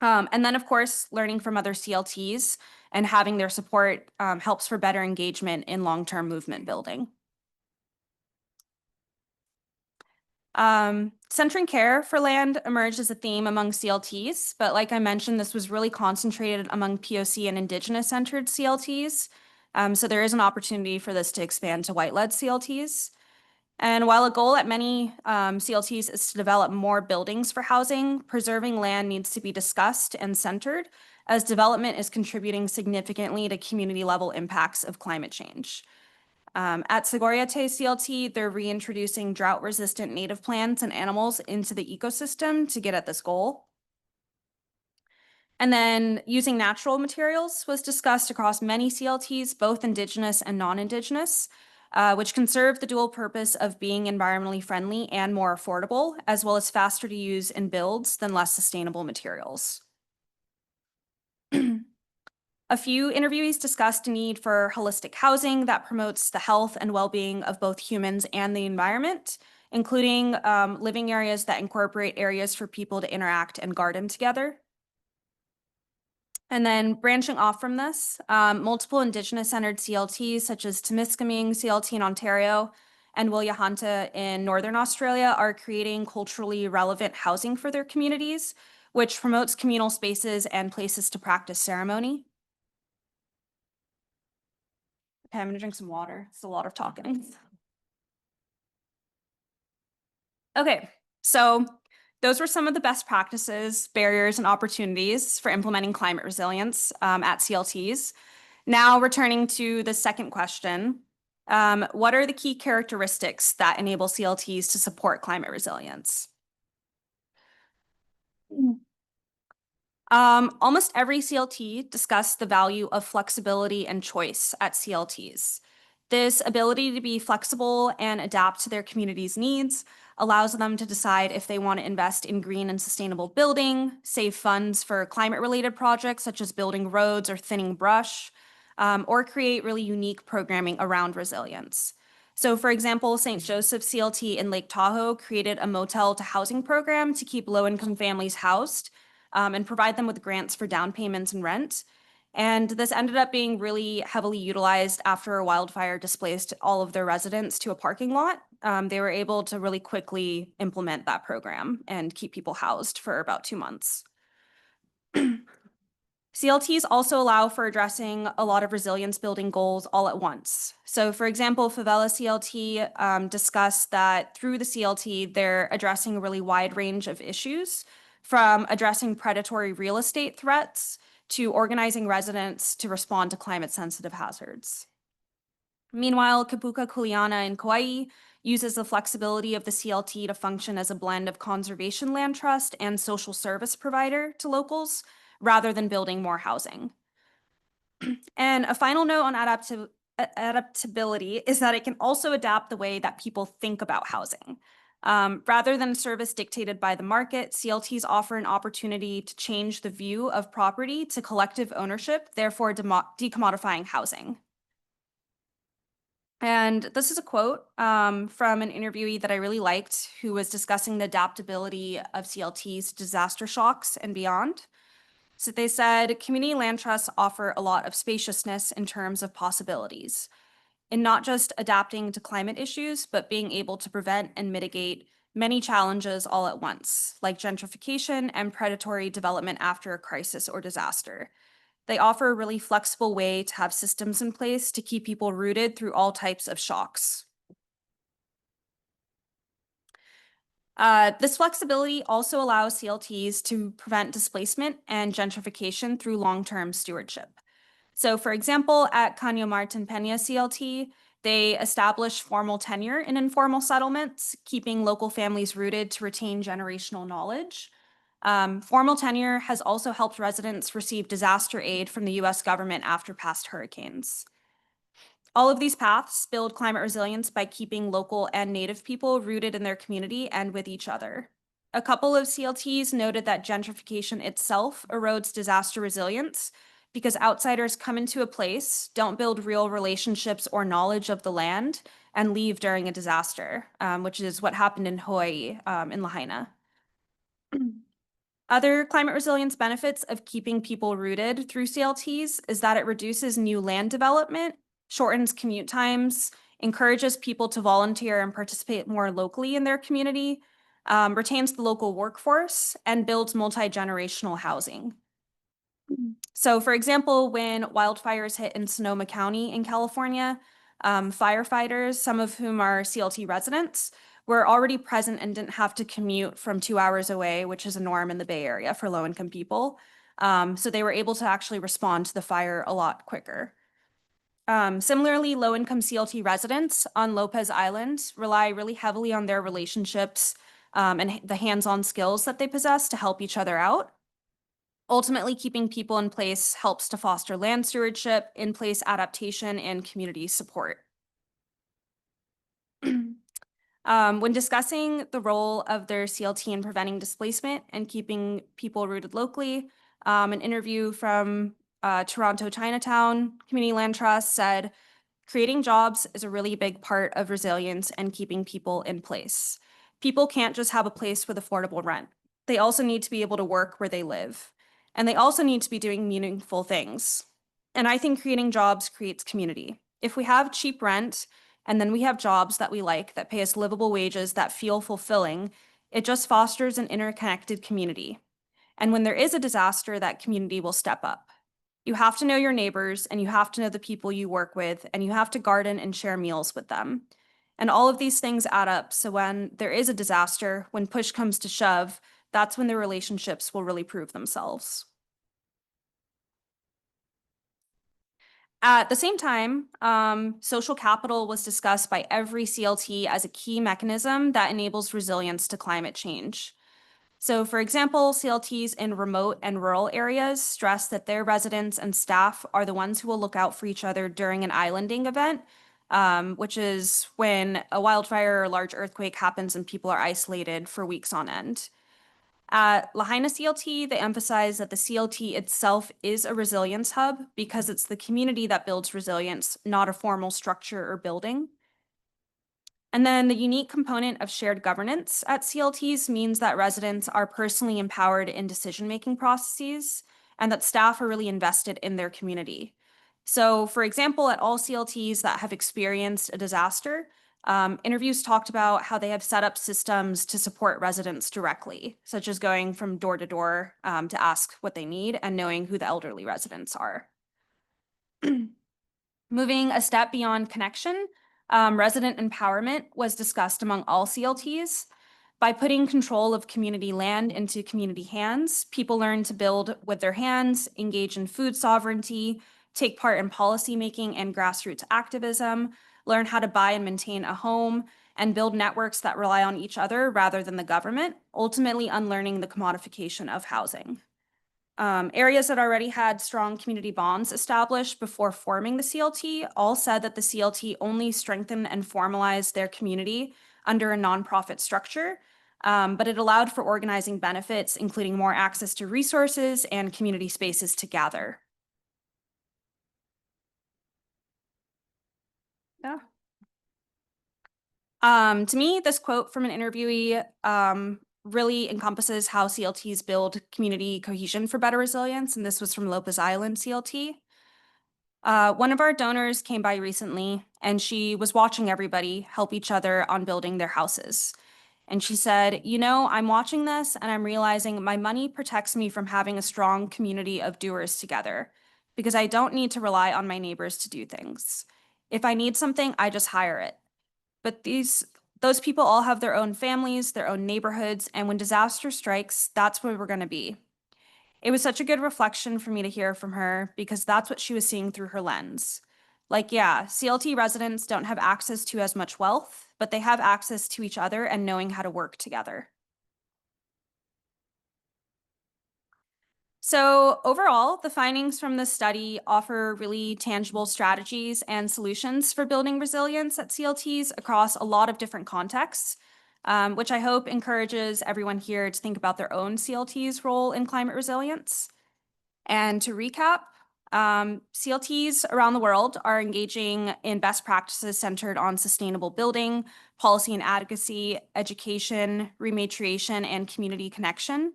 And then, of course, learning from other CLTs and having their support helps for better engagement in long-term movement building. Centering care for land emerged as a theme among CLTs, but like I mentioned, this was really concentrated among POC and Indigenous-centered CLTs. So there is an opportunity for this to expand to white-led CLTs. And while a goal at many CLTs is to develop more buildings for housing, preserving land needs to be discussed and centered as development is contributing significantly to community-level impacts of climate change. At Sigoriate CLT, they're reintroducing drought-resistant native plants and animals into the ecosystem to get at this goal. And then using natural materials was discussed across many CLTs, both indigenous and non-indigenous, which can serve the dual purpose of being environmentally friendly and more affordable, as well as faster to use in builds than less sustainable materials. A few interviewees discussed a need for holistic housing that promotes the health and well-being of both humans and the environment, including living areas that incorporate areas for people to interact and garden together. And then branching off from this, multiple Indigenous-centered CLTs, such as Temiskaming CLT in Ontario and Williahunta in Northern Australia, are creating culturally relevant housing for their communities, which promotes communal spaces and places to practice ceremony. Okay, I'm gonna drink some water. It's a lot of talking. Okay, so those were some of the best practices, barriers, and opportunities for implementing climate resilience at CLTs. Now returning to the second question, what are the key characteristics that enable CLTs to support climate resilience? Almost every CLT discussed the value of flexibility and choice at CLTs. This ability to be flexible and adapt to their community's needs allows them to decide if they want to invest in green and sustainable building, save funds for climate-related projects such as building roads or thinning brush, or create really unique programming around resilience. So for example, St. Joseph CLT in Lake Tahoe created a motel to housing program to keep low-income families housed and provide them with grants for down payments and rent. And this ended up being really heavily utilized after a wildfire displaced all of their residents to a parking lot. They were able to really quickly implement that program and keep people housed for about 2 months. CLTs also allow for addressing a lot of resilience building goals all at once. So for example, Favela CLT discussed that through the CLT, they're addressing a really wide range of issues, from addressing predatory real estate threats to organizing residents to respond to climate-sensitive hazards. Meanwhile, Kapuka Kuleana in Kauai uses the flexibility of the CLT to function as a blend of conservation land trust and social service provider to locals, rather than building more housing. And a final note on adaptability is that it can also adapt the way that people think about housing. Rather than a service dictated by the market, CLTs offer an opportunity to change the view of property to collective ownership, therefore decommodifying housing. And this is a quote from an interviewee that I really liked, who was discussing the adaptability of CLTs to disaster shocks and beyond. So they said, community land trusts offer a lot of spaciousness in terms of possibilities, in not just adapting to climate issues, but being able to prevent and mitigate many challenges all at once, like gentrification and predatory development after a crisis or disaster. They offer a really flexible way to have systems in place to keep people rooted through all types of shocks. This flexibility also allows CLTs to prevent displacement and gentrification through long-term stewardship. So for example, at Caño Martin Peña CLT, they establish formal tenure in informal settlements, keeping local families rooted to retain generational knowledge. Formal tenure has also helped residents receive disaster aid from the US government after past hurricanes. All of these paths build climate resilience by keeping local and native people rooted in their community and with each other. A couple of CLTs noted that gentrification itself erodes disaster resilience because outsiders come into a place, don't build real relationships or knowledge of the land, and leave during a disaster, which is what happened in Hawaii in Lahaina. Other climate resilience benefits of keeping people rooted through CLTs is that it reduces new land development, shortens commute times, encourages people to volunteer and participate more locally in their community, retains the local workforce, and builds multi-generational housing. So for example, when wildfires hit in Sonoma County in California, firefighters, some of whom are CLT residents, were already present and didn't have to commute from 2 hours away, which is a norm in the Bay Area for low-income people. So they were able to actually respond to the fire a lot quicker. Similarly, low-income CLT residents on Lopez Island rely really heavily on their relationships and the hands-on skills that they possess to help each other out. Ultimately, keeping people in place helps to foster land stewardship, in-place adaptation, and community support. When discussing the role of their CLT in preventing displacement and keeping people rooted locally, an interview from Toronto Chinatown Community Land Trust said, creating jobs is a really big part of resilience and keeping people in place. People can't just have a place with affordable rent. They also need to be able to work where they live. And they also need to be doing meaningful things. And I think creating jobs creates community. If we have cheap rent and then we have jobs that we like that pay us livable wages that feel fulfilling, it just fosters an interconnected community. And when there is a disaster, that community will step up. You have to know your neighbors and you have to know the people you work with and you have to garden and share meals with them. And all of these things add up. So when there is a disaster, when push comes to shove, that's when the relationships will really prove themselves. At the same time, social capital was discussed by every CLT as a key mechanism that enables resilience to climate change. So, for example, CLTs in remote and rural areas stress that their residents and staff are the ones who will look out for each other during an islanding event, which is when a wildfire or large earthquake happens and people are isolated for weeks on end. At Lahaina CLT, they emphasize that the CLT itself is a resilience hub because it's the community that builds resilience, not a formal structure or building. And then the unique component of shared governance at CLTs means that residents are personally empowered in decision-making processes and that staff are really invested in their community. So, for example, at all CLTs that have experienced a disaster, interviews talked about how they have set up systems to support residents directly, such as going from door to door to ask what they need and knowing who the elderly residents are. Moving a step beyond connection, resident empowerment was discussed among all CLTs. By putting control of community land into community hands, people learn to build with their hands, engage in food sovereignty, take part in policymaking and grassroots activism, learn how to buy and maintain a home, and build networks that rely on each other rather than the government, ultimately unlearning the commodification of housing. Areas that already had strong community bonds established before forming the CLT all said that the CLT only strengthened and formalized their community under a nonprofit structure, but it allowed for organizing benefits, including more access to resources and community spaces to gather. Yeah. To me, this quote from an interviewee really encompasses how CLTs build community cohesion for better resilience, and this was from Lopez Island CLT. One of our donors came by recently, and she was watching everybody help each other on building their houses. And she said, you know, I'm watching this and I'm realizing my money protects me from having a strong community of doers together because I don't need to rely on my neighbors to do things. If I need something, I just hire it. But those people all have their own families, their own neighborhoods, and when disaster strikes, that's where we're going to be. It was such a good reflection for me to hear from her because that's what she was seeing through her lens. Like, yeah, CLT residents don't have access to as much wealth, but they have access to each other and knowing how to work together. So overall, the findings from this study offer really tangible strategies and solutions for building resilience at CLTs across a lot of different contexts, which I hope encourages everyone here to think about their own CLT's role in climate resilience. And to recap, CLTs around the world are engaging in best practices centered on sustainable building, policy and advocacy, education, rematriation, and community connection.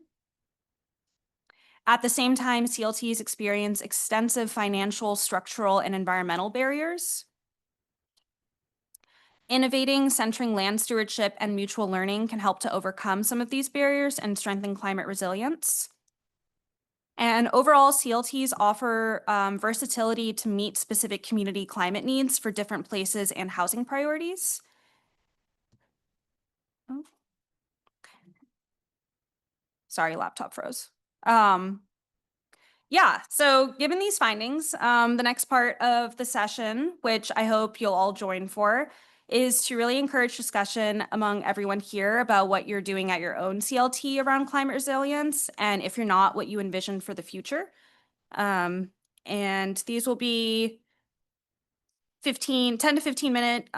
At the same time, CLTs experience extensive financial, structural, and environmental barriers. Innovating, centering land stewardship, and mutual learning can help to overcome some of these barriers and strengthen climate resilience. And overall, CLTs offer versatility to meet specific community climate needs for different places and housing priorities. Oh. Sorry, laptop froze. Yeah, so given these findings, the next part of the session, which I hope you'll all join for, is to really encourage discussion among everyone here about what you're doing at your own CLT around climate resilience, and if you're not, what you envision for the future. And these will be 10 to 15 minute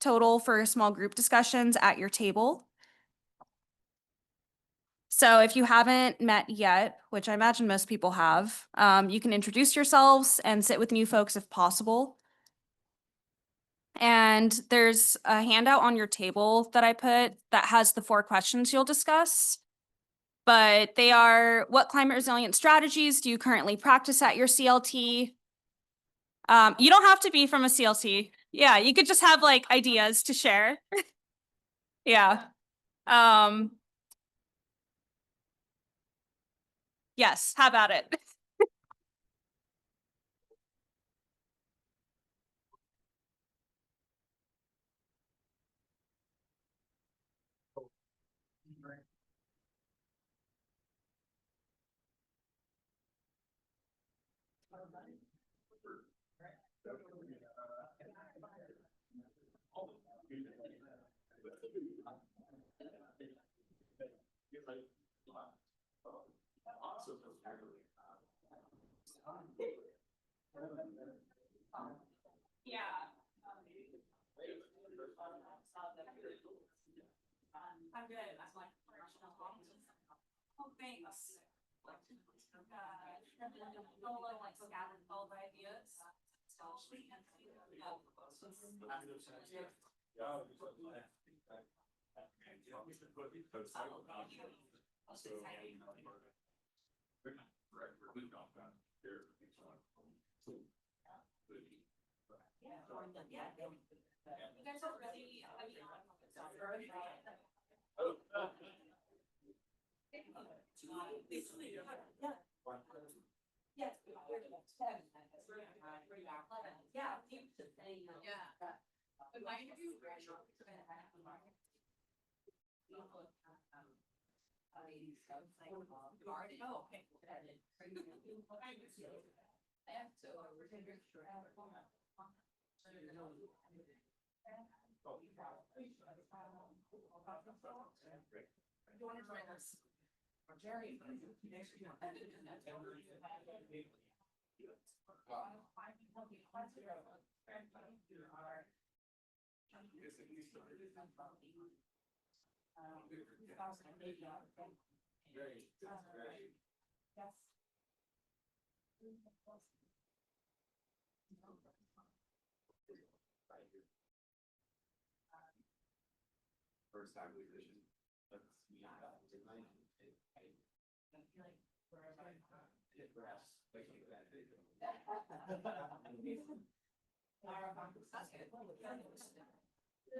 total for small group discussions at your table. So if you haven't met yet, which I imagine most people have, you can introduce yourselves and sit with new folks if possible. And there's a handout on your table that I put that has the 4 questions you'll discuss. But they are, what climate resilient strategies do you currently practice at your CLT? You don't have to be from a CLT. Yeah, you could just have like ideas to share. Yeah. Yes, how about it? Yeah. I'm good. I'm like, oh, thanks. A little like scattered full of ideas. You guys are really,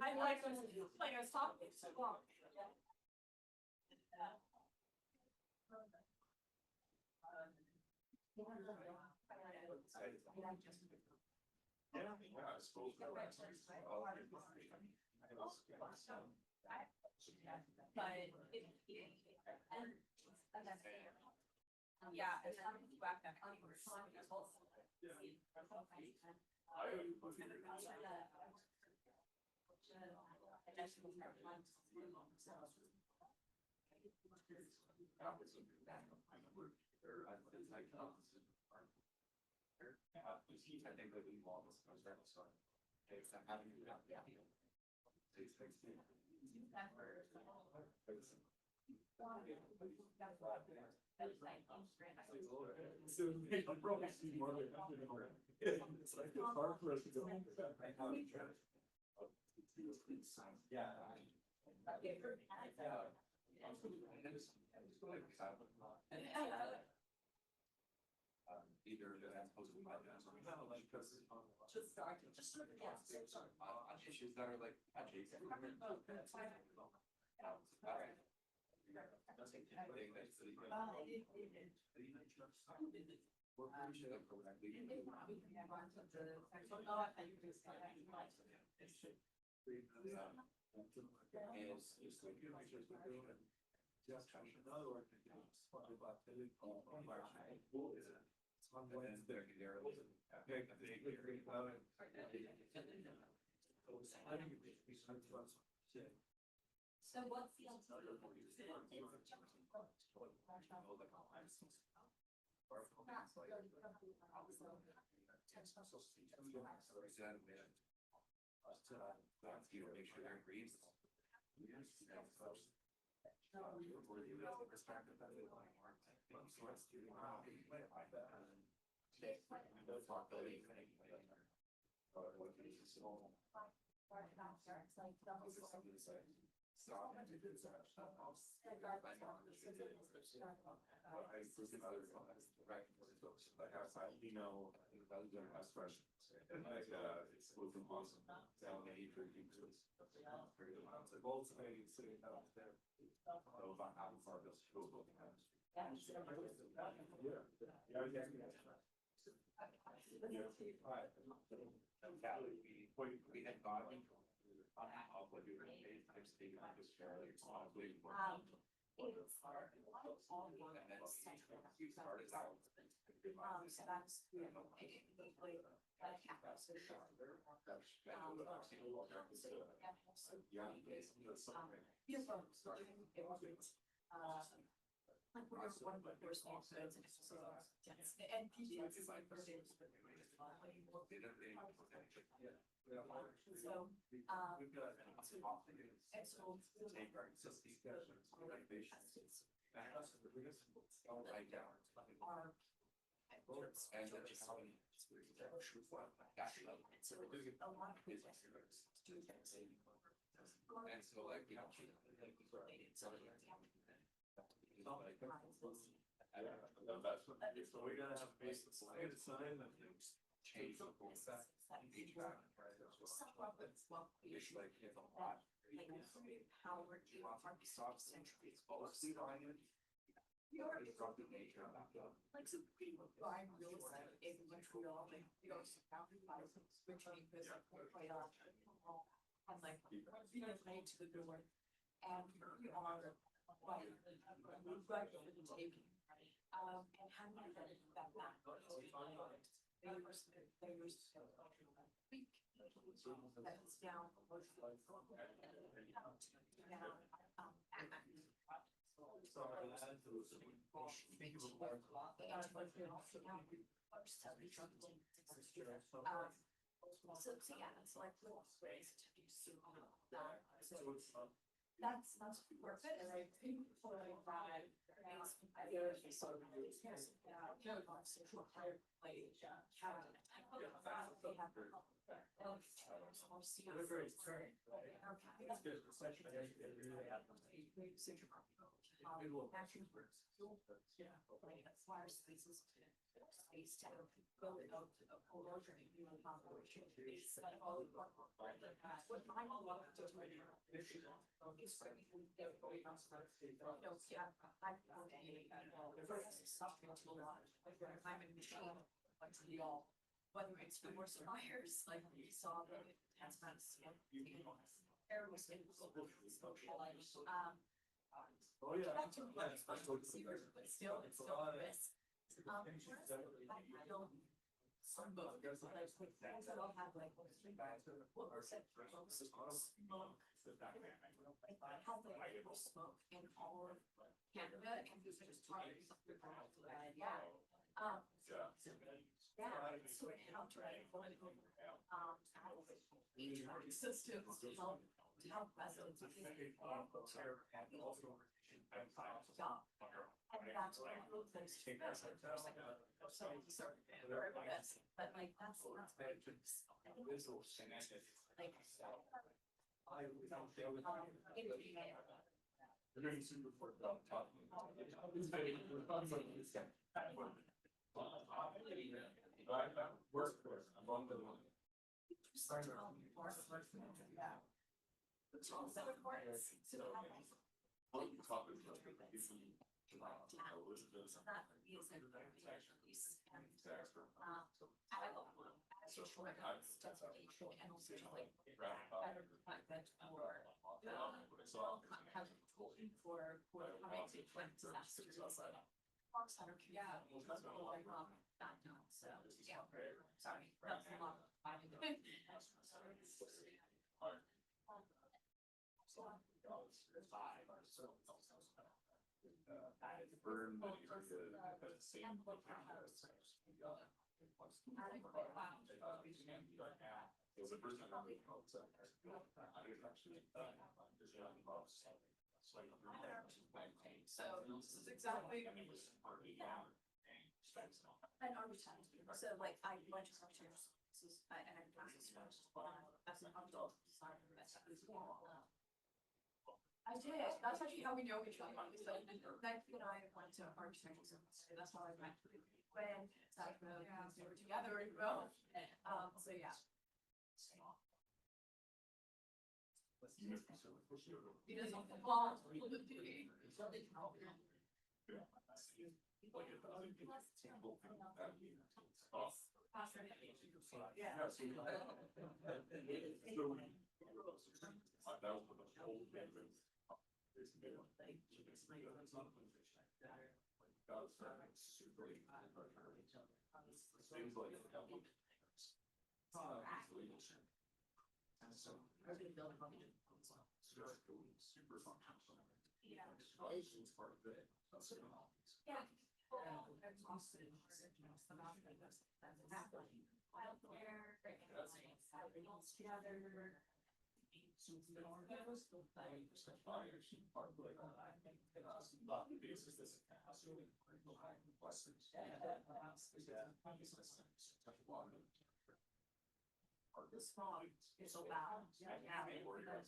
I like I was talking so long. Yeah, and then back that So what's the alternative? Make sure they're green. Like we're one of the first ones, and PDs is like first aid. So, So we're gonna have a basic slide sign that change the whole set. How we're doing our centuries. Like some pretty fine real estate in Montreal, like, you know, switching this like right off. And like, you know, made to the door. And here we are, like, we've got to the table. And how many that map? Week. That's down. So yeah, it's like little ways to do so that's perfect, and I think for like that, I sort of social higher play cabinet. They have more serious. Flyer spaces, space to build it out to a larger human population. It's like all the what I'm a lot of doing right now. It's like yeah, I found something to a lot. Like when I'm in machine, like to the all, whether it's force fires, like we saw the enhancements, air was in Oh, yeah. but still, it's still a risk. I don't. Some both, there's like things that I'll have like smoke. I have like smoke in all of Canada, and just target something yeah. Yeah, so it helped, right? Systems to help residents. And that's what I wrote those two. But like that's very like for coming to when disasters also. Yeah. Back down, so, yeah, sorry, that's a lot. So this is exactly. And architect, so like I went to architecture services, and I practiced as an adult designer as well. I did, that's actually how we know each other, so Nike and I went to architecture services, so that's how I met when that we were together, well, so yeah. Because of the ball, this song is so bad. That's what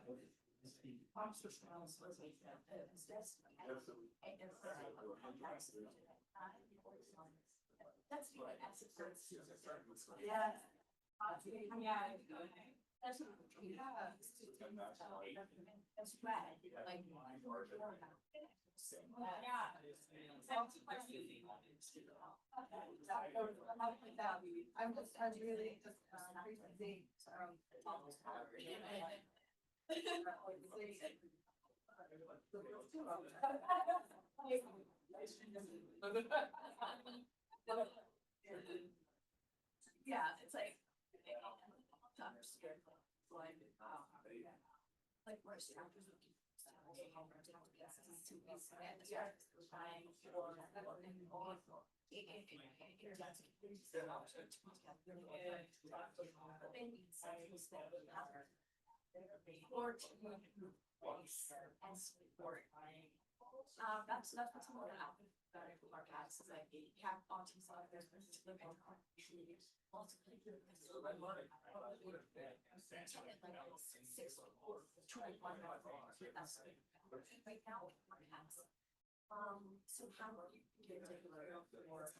yeah. Yeah. That's what that's red, like. I'm just, I really just, recently, yeah, it's like. To understand, like where structures would be. And support. That's what's more than better for our guys, is like you have autism, so there's to live in right now, so how are you get particular for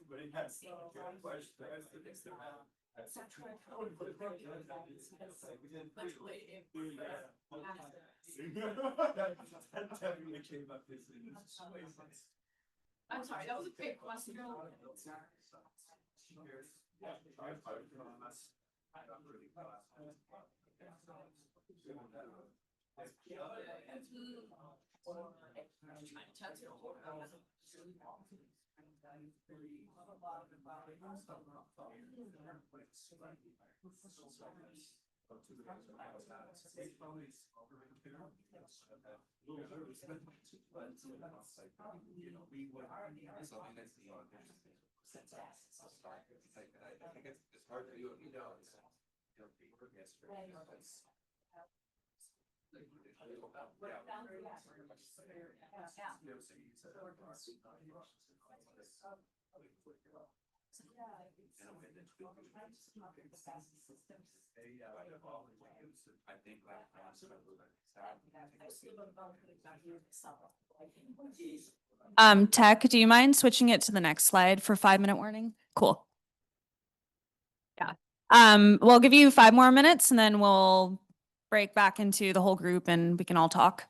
But it has so much. That definitely came up this. I'm sorry, that was a big question. I think it's hard to do, you know, Tech, do you mind switching it to the next slide for 5-minute warning? Cool. Yeah. We'll give you 5 more minutes and then we'll break back into the whole group and we can all talk.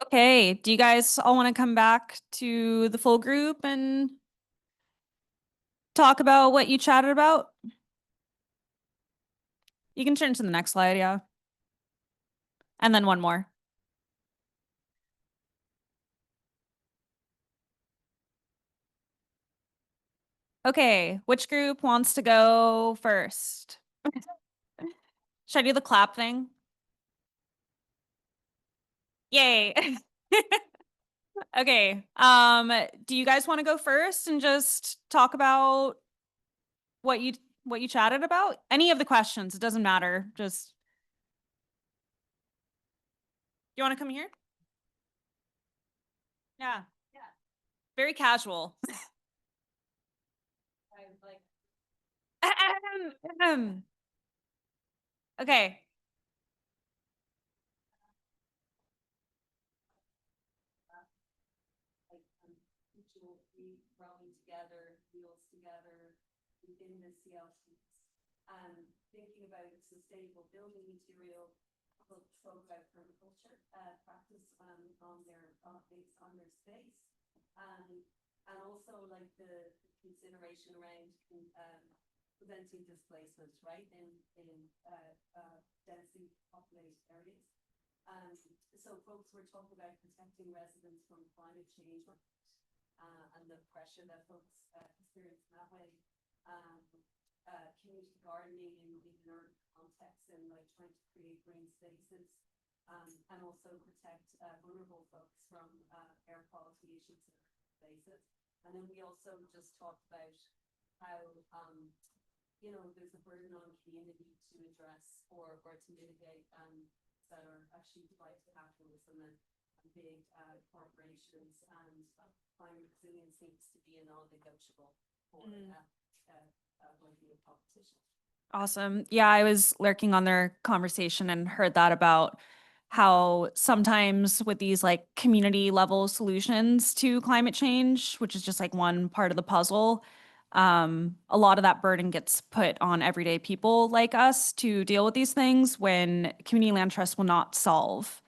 Okay, do you guys all want to come back to the full group and talk about what you chatted about? You can turn to the next slide, yeah. And then one more. Okay, which group wants to go first? Should I do the clap thing? Yay. Okay, do you guys want to go first and just talk about what you chatted about? Any of the questions, it doesn't matter. Just you want to come here? Yeah. Very casual. Okay. We rallying together, wheels together within the CLTs. Thinking about sustainable building material, people talk about permaculture practice based on their space. And also like the consideration around preventing displacement, right, in densely populated areas. So folks were talking about protecting residents from climate change and the pressure that folks experience in that way. Community gardening in urban context and like trying to create green spaces, and also protect vulnerable folks from air quality issues in urban spaces. And then we also just talked about how there's a burden on community to address or to mitigate that are actually tied to capitalism and big corporations, and climate resilience needs to be a non-negotiable for working with competition. Awesome. Yeah, I was lurking on their conversation and heard that about how sometimes with these like community level solutions to climate change, which is just like one part of the puzzle, a lot of that burden gets put on everyday people like us to deal with these things when community land trust will not solve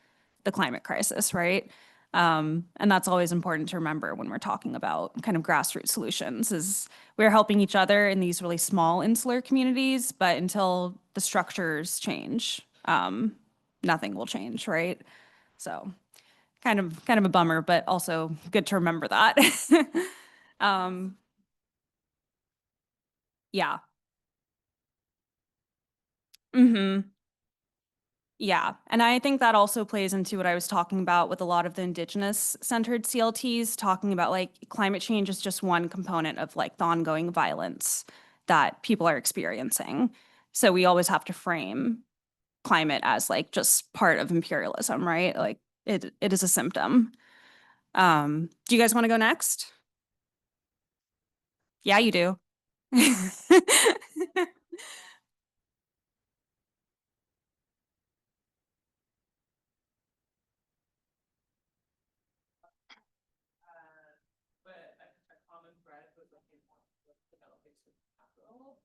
the climate crisis, right? And that's always important to remember when we're talking about kind of grassroots solutions is we're helping each other in these really small insular communities, but until the structures change, nothing will change, right? So kind of a bummer, but also good to remember that. Yeah. Mm-hmm. Yeah. And I think that also plays into what I was talking about with a lot of the indigenous centered CLTs, talking about like climate change is just one component of like the ongoing violence that people are experiencing. So we always have to frame climate as like just part of imperialism, right? Like it is a symptom. Do you guys want to go next? Yeah, you do. But a common thread was like developing social capital.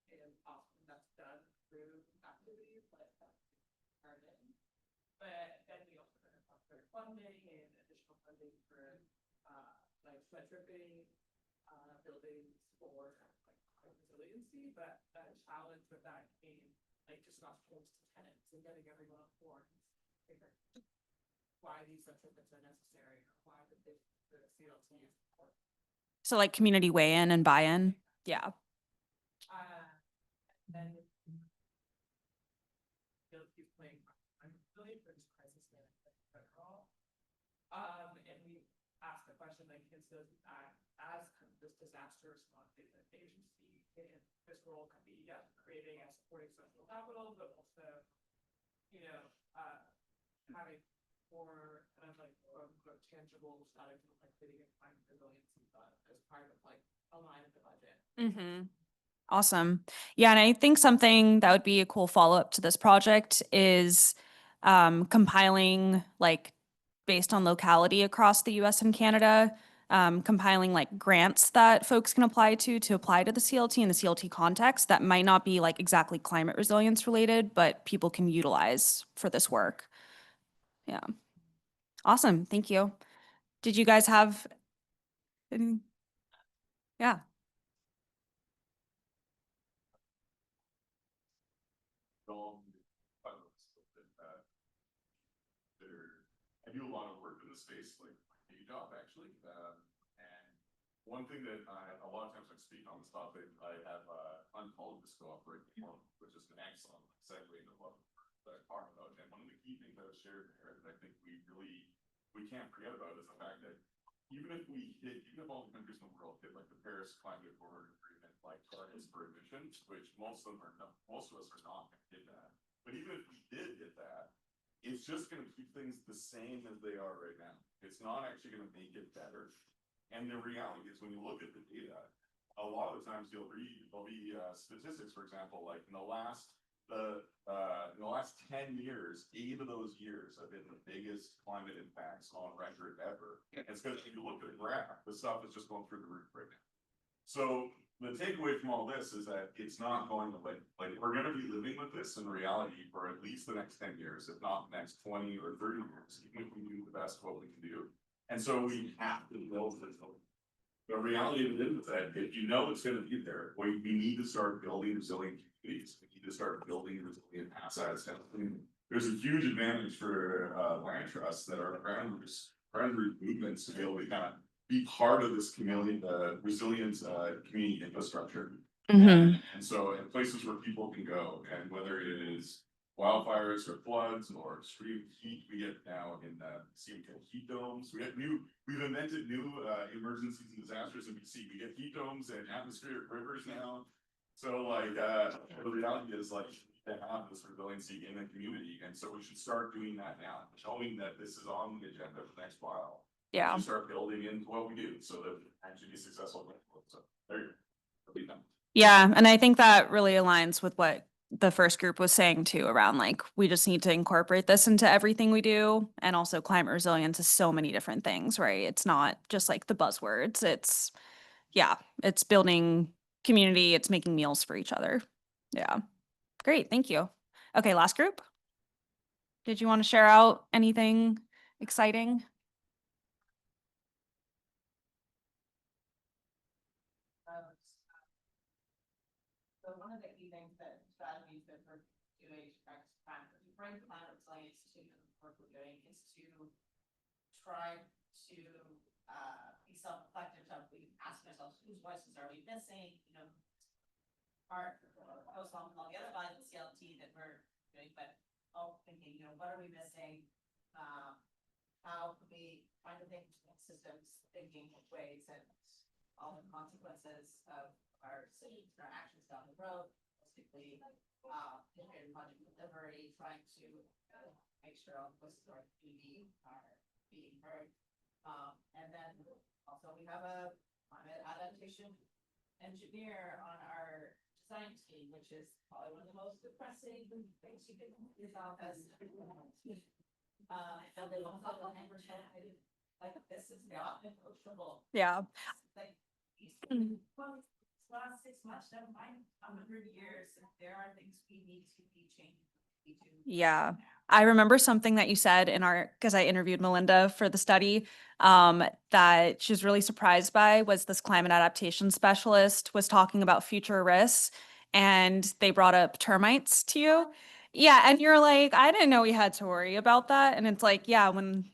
And often that's done through activities like gardening. But then we also kind of talk about funding and additional funding for like retrofitting buildings for like resiliency. But a challenge with that came like just not close to tenants and getting everyone on board. Why these retrofits are necessary or why the CLT is important. So like community weigh-in and buy-in. Yeah. Then CLT is playing really for this crisis management overall. And we asked the question like, can CLT act as kind of this disaster response agency? And this role can be creating and supporting social capital, but also, having more kind of like tangible strategies like creating a climate resiliency fund as part of like a line of the budget. Mm-hmm. Awesome. Yeah, and I think something that would be a cool follow-up to this project is compiling like based on locality across the US and Canada, compiling like grants that folks can apply to apply to the CLT in the CLT context that might not be like exactly climate resilience related, but people can utilize for this work. Yeah. Awesome. Thank you. Did you guys have any? Yeah. I do a lot of work in the space, like my day job actually. And one thing that a lot of times when I speak on this topic, I have uncalled this go-up right now, which is an excellent segue into what we're talking about. And one of the key things that was shared there that I think we can't forget about is the fact that even if all the countries in the world hit like the Paris Climate Accord agreement, like targets for emissions, which most of us are not going to hit that. But even if we did hit that, it's just gonna keep things the same as they are right now. It's not actually gonna make it better. And the reality is, when you look at the data, a lot of the times there'll be statistics, for example, like in the last 10 years, 8 of those years have been the biggest climate impacts on record ever. And it's because if you look at the graph, the stuff is just going through the roof right now. So the takeaway from all this is that it's not going away. Like, we're gonna be living with this in reality for at least the next 10 years, if not the next 20 or 30 years, even if we do the best of what we can do. And so we have to build this. The reality of it is that if you know it's gonna be there, we need to start building resilient communities. We need to start building resilient assets. And there's a huge advantage for land trusts that are ground root movements to be able to kind of be part of this community, resilient community infrastructure. And so in places where people can go, and whether it is wildfires or floods or extreme heat, we get now in heat domes. We've invented new emergencies and disasters in BC. We get heat domes and atmospheric rivers now. So like the reality is, like, to have this resiliency in the community, and so we should start doing that now, showing that this is on the agenda for the next while. Yeah. We start building into what we do so that we actually be successful. So there you go. Yeah, and I think that really aligns with what the first group was saying too, around like, we just need to incorporate this into everything we do. And also climate resilience is so many different things, right? It's not just like the buzzwords. It's building community, it's making meals for each other. Yeah. Great, thank you. Okay, last group. Did you want to share out anything exciting? So one of the key things that strategies that we're doing to bring climate resilience to the work we're doing is to try to be self-reflective. So we ask ourselves, whose voices are we missing? You know, our post on all the other lines of CLT that we're doing, but thinking, you know, what are we missing? How can we find the things, systems, thinking ways, and all the consequences of our decisions, our actions down the road, basically, integrated budget delivery, trying to make sure all the voices of our community are being heard. And then also we have a climate adaptation engineer on our design team, which is probably one of the most depressing things you can resolve as like, this is not negotiable. Yeah. Like, well, last 6 months, never mind 100 years, there are things we need to be changing. Yeah. I remember something that you said because I interviewed Melinda for the study, that she was really surprised by was this climate adaptation specialist was talking about future risks, and they brought up termites to you. Yeah. And you're like, I didn't know we had to worry about that. And it's like, yeah, when,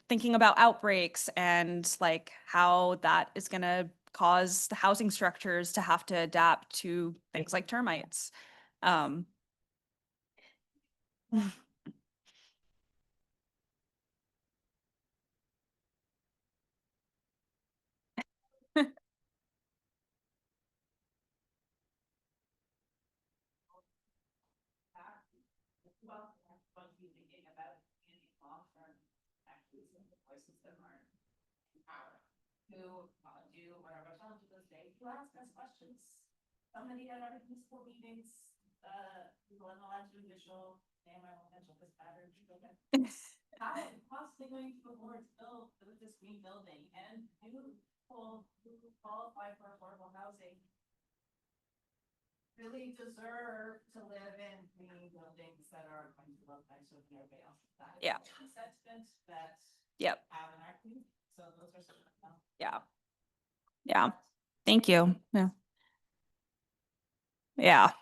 thinking about outbreaks and like how that is going to cause the housing structures to have to adapt to things like termites. Well, I'm supposed to be thinking about any long-term actually some of the voices that are in power, who do whatever challenge to this day, who ask us questions. Somebody at our municipal meetings, people in the last judicial, and my potential this pattern. How possibly going to afford to build with this green building, and do people who qualify for affordable housing really deserve to live in green buildings that are going to look nicer than everybody else? That is Yeah. a sentiment that Yep. have in our community. So those are some of them. Yeah. Yeah. Thank you. Yeah. Yeah.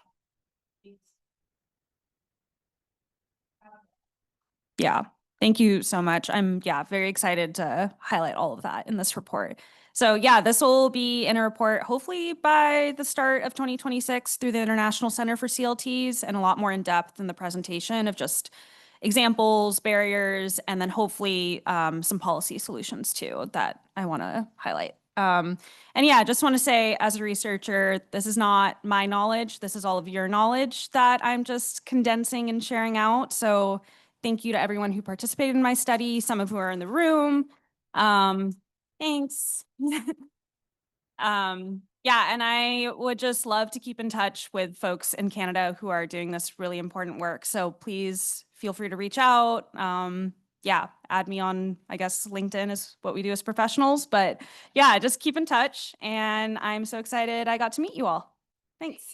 Yeah. Thank you so much. I'm very excited to highlight all of that in this report. So yeah, this will be in a report hopefully by the start of 2026 through the International Center for CLTs, and a lot more in depth in the presentation of just examples, barriers, and then hopefully some policy solutions too that I want to highlight. And yeah, just want to say, as a researcher, this is not my knowledge. This is all of your knowledge that I'm just condensing and sharing out. So Thank you to everyone who participated in my study, some of who are in the room. Thanks. Yeah, and I would just love to keep in touch with folks in Canada who are doing this really important work. So please feel free to reach out. Yeah, add me on, I guess LinkedIn is what we do as professionals, but yeah, just keep in touch. And I'm so excited I got to meet you all. Thanks.